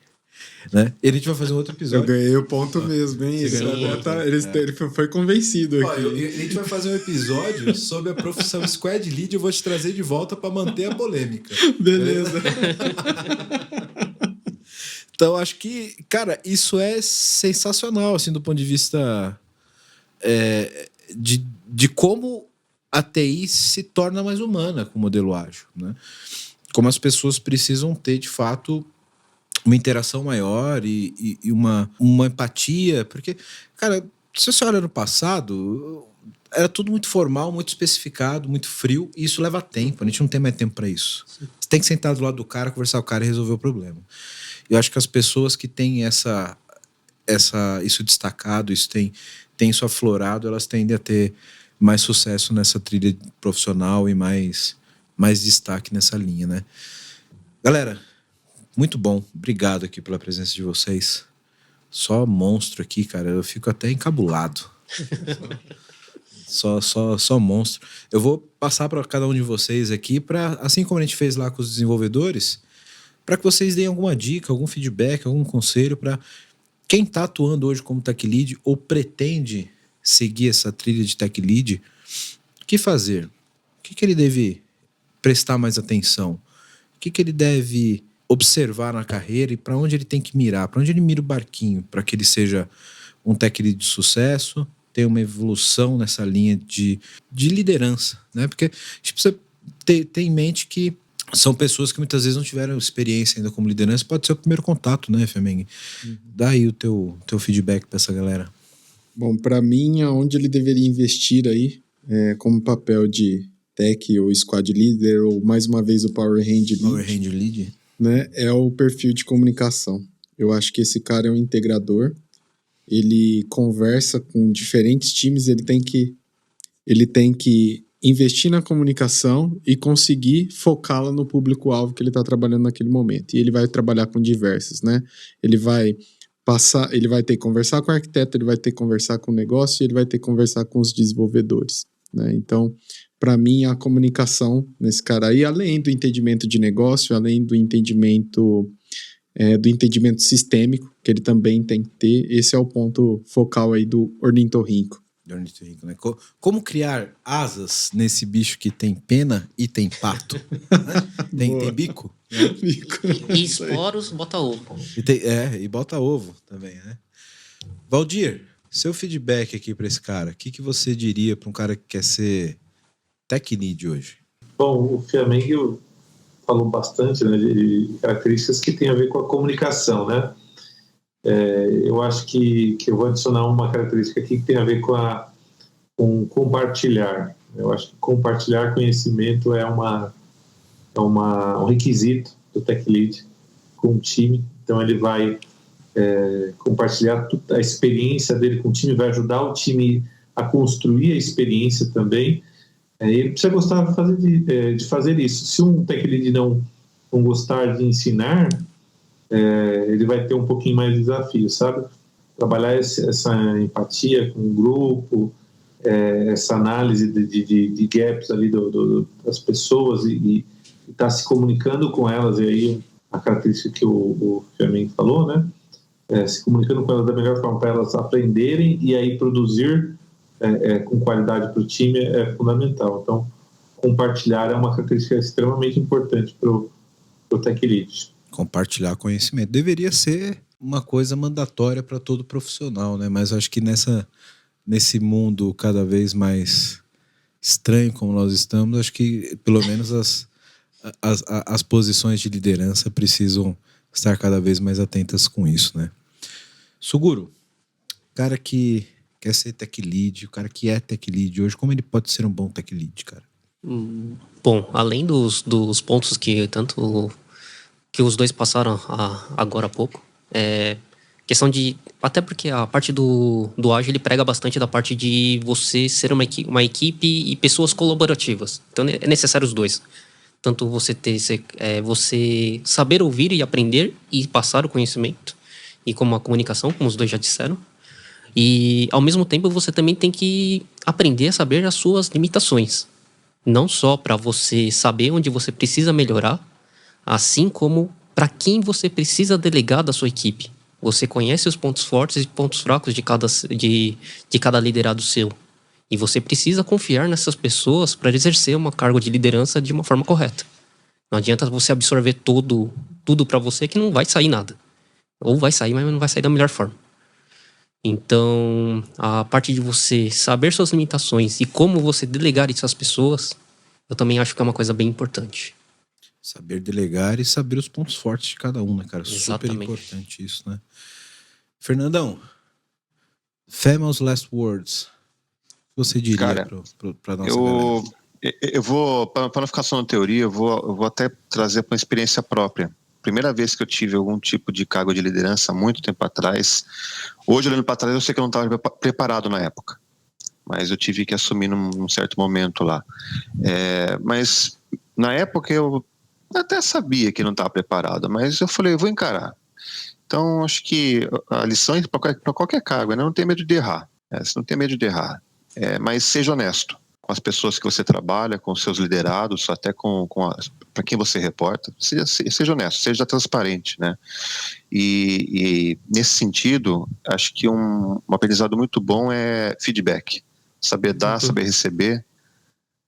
né? A gente vai fazer um outro episódio. Eu ganhei o ponto mesmo, hein? Ele foi convencido aqui. A gente vai fazer um episódio sobre a profissão squad lead, eu vou te trazer de volta para manter a polêmica. Beleza. Então, acho que, cara, isso é sensacional, assim, do ponto de vista de como a TI se torna mais humana com o modelo ágil, né? Como as pessoas precisam ter, de fato, uma interação maior e uma empatia, porque, cara, se você olha no passado, era tudo muito formal, muito especificado, muito frio, e isso leva tempo, a gente não tem mais tempo para isso. Sim. Você tem que sentar do lado do cara, conversar com o cara e resolver o problema. Eu acho que as pessoas que têm isso destacado, isso tem isso aflorado, elas tendem a ter mais sucesso nessa trilha profissional e mais destaque nessa linha, né? Galera, muito bom. Obrigado aqui pela presença de vocês. Só monstro aqui, cara. Eu fico até encabulado. Só monstro. Eu vou passar para cada um de vocês aqui, para, assim como a gente fez lá com os desenvolvedores, para que vocês deem alguma dica, algum feedback, algum conselho para quem está atuando hoje como Tech Lead ou pretende seguir essa trilha de Tech Lead. O que fazer? O que ele deve prestar mais atenção? O que ele deve observar na carreira e para onde ele tem que mirar? Para onde ele mira o barquinho para que ele seja um Tech Lead de sucesso, tenha uma evolução nessa linha de liderança, né? Porque a gente precisa ter em mente que são pessoas que muitas vezes não tiveram experiência ainda como liderança. Pode ser o primeiro contato, né, Femeng? Dá aí o teu feedback para essa galera. Bom, para mim, aonde ele deveria investir aí, como papel de tech ou squad leader, ou mais uma vez o Power Hand Lead, né, é o perfil de comunicação. Eu acho que esse cara é um integrador, ele conversa com diferentes times, ele tem que investir na comunicação e conseguir focá-la no público-alvo que ele está trabalhando naquele momento. E ele vai trabalhar com diversos, né? Ele vai ter que conversar com o arquiteto, ele vai ter que conversar com o negócio e ele vai ter que conversar com os desenvolvedores, né? Então, para mim, a comunicação nesse cara aí, além do entendimento de negócio, além do entendimento sistêmico, que ele também tem que ter, esse é o ponto focal aí do ornitorrinco. Né? Como criar asas nesse bicho que tem pena e tem pato? Né? Tem bico? E esporos, bota ovo. E bota ovo também, né? Valdir, seu feedback aqui para esse cara. O que você diria para um cara que quer ser Tech Lead hoje? Bom, o Fiameng falou bastante, né, de características que tem a ver com a comunicação, né? Eu acho que eu vou adicionar uma característica aqui que tem a ver com compartilhar. Eu acho que compartilhar conhecimento é um requisito do Tech Lead com o time. Então ele vai compartilhar a experiência dele com o time, vai ajudar o time a construir a experiência também. Ele precisa gostar de fazer isso. Se um Tech Lead não gostar de ensinar, ele vai ter um pouquinho mais de desafio, sabe? Trabalhar essa empatia com o grupo, essa análise de gaps ali das pessoas e estar se comunicando com elas, e aí a característica que o Fiameng falou, né? Se comunicando com elas da melhor forma para elas aprenderem e aí produzir com qualidade para o time é fundamental. Então, compartilhar é uma característica extremamente importante para o Tech Lead. Compartilhar conhecimento deveria ser uma coisa mandatória para todo profissional, né? Mas acho que nesse mundo cada vez mais estranho como nós estamos, acho que pelo menos as posições de liderança precisam estar cada vez mais atentas com isso, né? Suguro, o cara que quer ser Tech Lead, o cara que é Tech Lead hoje, como ele pode ser um bom Tech Lead, cara? Bom, além dos pontos que os dois passaram agora há pouco, questão de... Até porque a parte do ágil, ele prega bastante da parte de você ser uma equipe e pessoas colaborativas. Então é necessário os dois. Tanto você saber ouvir e aprender e passar o conhecimento, e como a comunicação, como os dois já disseram. E, ao mesmo tempo, você também tem que aprender a saber as suas limitações. Não só para você saber onde você precisa melhorar, assim como para quem você precisa delegar da sua equipe. Você conhece os pontos fortes e pontos fracos de cada liderado seu. E você precisa confiar nessas pessoas para exercer uma cargo de liderança de uma forma correta. Não adianta você absorver tudo para você que não vai sair nada. Ou vai sair, mas não vai sair da melhor forma. Então, a parte de você saber suas limitações e como você delegar isso às pessoas, eu também acho que é uma coisa bem importante. Saber delegar e saber os pontos fortes de cada um, né, cara? Exatamente. Super importante isso, né? Fernandão, famous last words. O que você diria para nossa galera? Eu vou, para não ficar só na teoria, eu vou até trazer para uma experiência própria. primeira vez que eu tive algum tipo de cargo de liderança há muito tempo atrás. Hoje, olhando para trás, eu sei que eu não estava preparado na época, mas eu tive que assumir num certo momento lá. Mas na época eu até sabia que não estava preparado, mas eu falei, eu vou encarar. Então, acho que a lição é para qualquer cargo, né? Não ter medo de errar. Você não tem medo de errar, mas seja honesto com as pessoas que você trabalha, com os seus liderados, até para quem você reporta. Seja honesto, seja transparente, né? E nesse sentido, acho que um aprendizado muito bom é feedback. Saber dar, saber receber,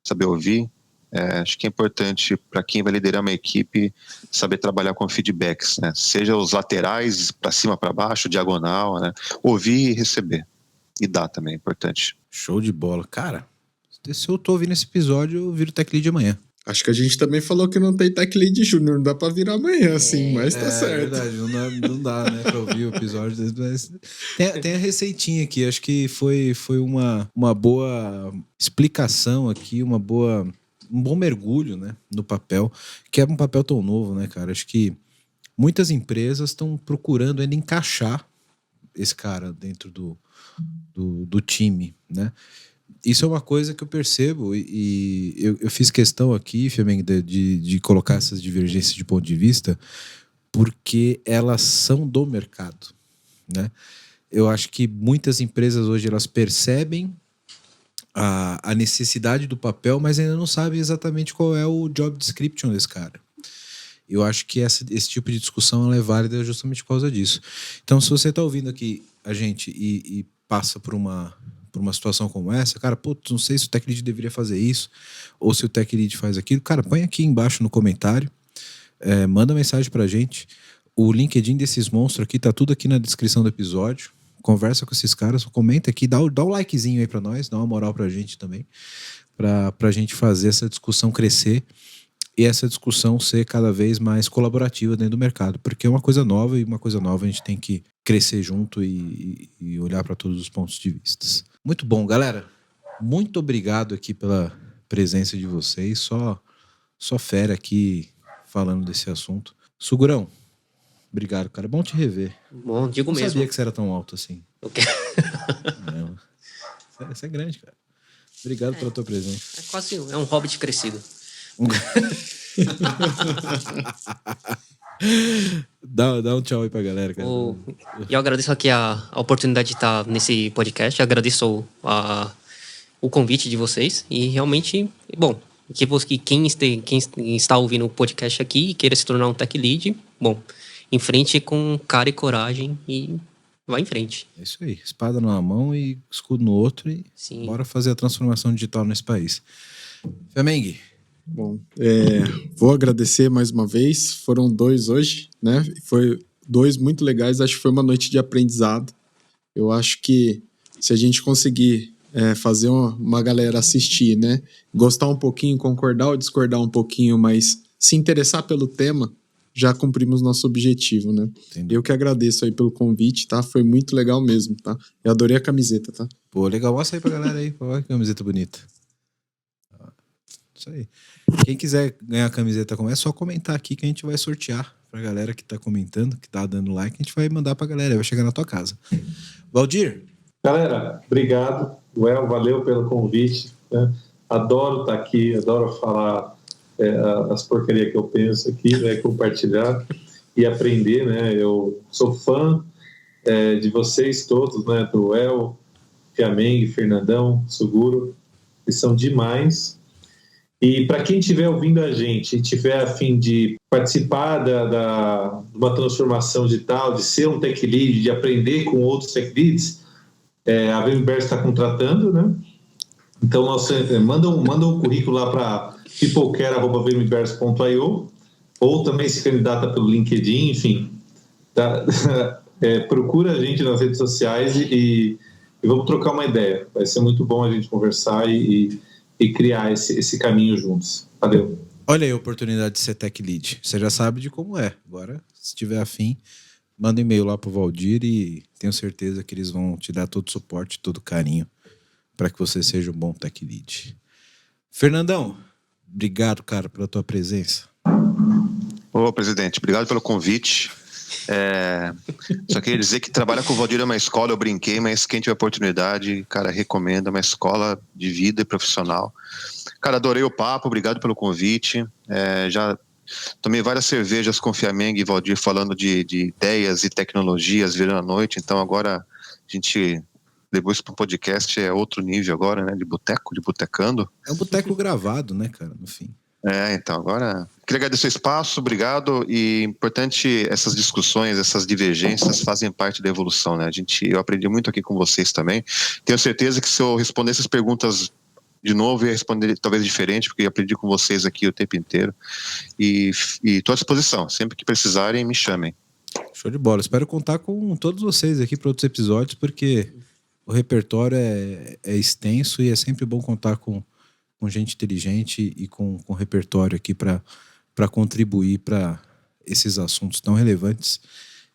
saber ouvir. Acho que é importante para quem vai liderar uma equipe saber trabalhar com feedbacks, né? Seja os laterais, para cima, para baixo, diagonal, né? Ouvir e receber. E dar também, é importante. Show de bola. Cara, se eu tô ouvindo esse episódio, eu viro Tech Lead amanhã. Acho que a gente também falou que não tem Tech Lead Júnior, não dá pra virar amanhã, assim, mas tá certo. É verdade, não dá, né, pra ouvir o episódio. Mas tem a receitinha aqui, acho que foi uma boa explicação aqui, um bom mergulho, né, no papel, que é um papel tão novo, né, cara? Acho que muitas empresas estão procurando ainda encaixar esse cara dentro do time, né? Isso é uma coisa que eu percebo e eu fiz questão aqui, Flamengo, de colocar essas divergências de ponto de vista porque elas são do mercado, né? Eu acho que muitas empresas hoje elas percebem a necessidade do papel, mas ainda não sabem exatamente qual é o job description desse cara. Eu acho que esse tipo de discussão ela é válida justamente por causa disso. Então, se você está ouvindo aqui a gente e passa por uma situação como essa, cara, putz, não sei se o Tech Lead deveria fazer isso ou se o Tech Lead faz aquilo, cara, põe aqui embaixo no comentário, manda mensagem pra gente. O LinkedIn desses monstros aqui tá tudo aqui na descrição do episódio. Conversa com esses caras, comenta aqui, dá o likezinho aí pra nós, dá uma moral pra gente também, pra gente fazer essa discussão crescer e essa discussão ser cada vez mais colaborativa dentro do mercado, porque é uma coisa nova e uma coisa nova a gente tem que crescer junto e olhar para todos os pontos de vista. Muito bom, galera. Muito obrigado aqui pela presença de vocês. Só fera aqui falando desse assunto. Sugurão, obrigado, cara. É bom te rever. Bom, digo Não mesmo. sabia que você era tão alto assim. Okay. Você é grande, cara. Obrigado pela tua presença. É quase um hobbit crescido. Dá um tchau aí pra galera, cara. Eu agradeço aqui a oportunidade de estar nesse podcast. Eu agradeço o convite de vocês. E realmente, bom, quem está ouvindo o podcast aqui e queira se tornar um Tech Lead, bom, em frente com cara e coragem e vai em frente. É isso aí. Espada numa mão e escudo no outro e Sim. Bora fazer a transformação digital nesse país. Flamengo. Bom, vou agradecer mais uma vez. Foram 2 hoje, né? Foi 2 muito legais. Acho que foi uma noite de aprendizado. Eu acho que se a gente conseguir fazer uma galera assistir, né? Gostar um pouquinho, concordar ou discordar um pouquinho, mas se interessar pelo tema, já cumprimos nosso objetivo, né? Entendi. Eu que agradeço aí pelo convite, tá? Foi muito legal mesmo, tá? Eu adorei a camiseta, tá? Pô, legal. Mostra aí pra galera aí. Olha que camiseta bonita. Isso aí. Quem quiser ganhar a camiseta como é só comentar aqui que a gente vai sortear pra galera que tá comentando, que tá dando like, a gente vai mandar pra galera, vai chegar na tua casa. Valdir. Galera, obrigado. Valeu pelo convite, né? Adoro estar aqui, adoro falar as porcarias que eu penso aqui, né? Compartilhar e aprender, né? Eu sou fã de vocês todos, né? Do El, Fiameng, Fernandão, Suguro, que são demais. E para quem estiver ouvindo a gente e tiver a fim de participar de uma transformação digital, de ser um Tech Lead, de aprender com outros Tech Leads, a VMBers está contratando, né? Então, manda um currículo lá para peoplecare@vmbers.io ou também se candidata pelo LinkedIn, enfim. Procura a gente nas redes sociais e vamos trocar uma ideia. Vai ser muito bom a gente conversar e criar esse caminho juntos. Valeu. Olha aí a oportunidade de ser Tech Lead. Você já sabe de como é. Agora, se tiver afim, manda um e-mail lá pro Valdir e tenho certeza que eles vão te dar todo o suporte, todo o carinho para que você seja um bom Tech Lead. Fernandão, obrigado, cara, pela tua presença. Ô, presidente, obrigado pelo convite. Só queria dizer que trabalhar com o Valdir é uma escola, eu brinquei, mas quem tiver oportunidade, cara, recomendo, é uma escola de vida e profissional. Cara, adorei o papo, obrigado pelo convite. Já tomei várias cervejas com o Fiameng e Valdir falando de ideias e tecnologias virando a noite, então agora a gente, depois pro podcast, é outro nível agora, né, de botecando. É um boteco gravado, né, cara, no fim. Então, agora, queria agradecer o espaço, obrigado, e importante, essas discussões, essas divergências fazem parte da evolução, né, eu aprendi muito aqui com vocês também, tenho certeza que se eu responder essas perguntas de novo, eu ia responder talvez diferente, porque eu aprendi com vocês aqui o tempo inteiro, e estou à disposição, sempre que precisarem, me chamem. Show de bola, espero contar com todos vocês aqui para outros episódios, porque o repertório é extenso e é sempre bom contar com gente inteligente e com repertório aqui para contribuir para esses assuntos tão relevantes.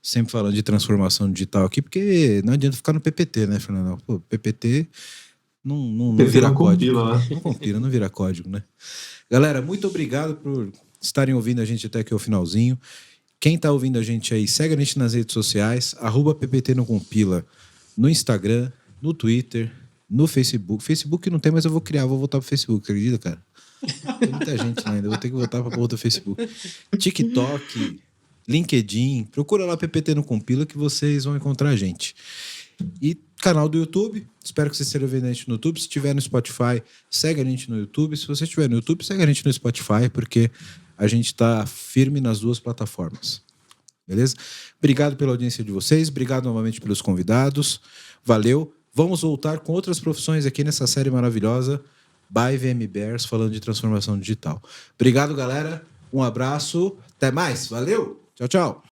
Sempre falando de transformação digital aqui, porque não adianta ficar no PPT, né, Fernando? Pô, PPT não vira código. Compila, né? Não compila, não vira código, né? Galera, muito obrigado por estarem ouvindo a gente até aqui ao finalzinho. Quem tá ouvindo a gente aí, segue a gente nas redes sociais, @PPT não compila, no Instagram, no Twitter, no Facebook. Facebook não tem, mas eu vou voltar pro Facebook, você acredita, cara? Tem muita gente lá ainda, vou ter que voltar pra porra do Facebook. TikTok, LinkedIn, procura lá PPT no Compila que vocês vão encontrar a gente. E canal do YouTube, espero que vocês estejam vendo a gente no YouTube. Se estiver no Spotify, segue a gente no YouTube. Se você estiver no YouTube, segue a gente no Spotify, porque a gente tá firme nas duas plataformas. Beleza? Obrigado pela audiência de vocês, obrigado novamente pelos convidados. Valeu. Vamos voltar com outras profissões aqui nessa série maravilhosa by VMBears, falando de transformação digital. Obrigado, galera. Um abraço. Até mais. Valeu. Tchau, tchau.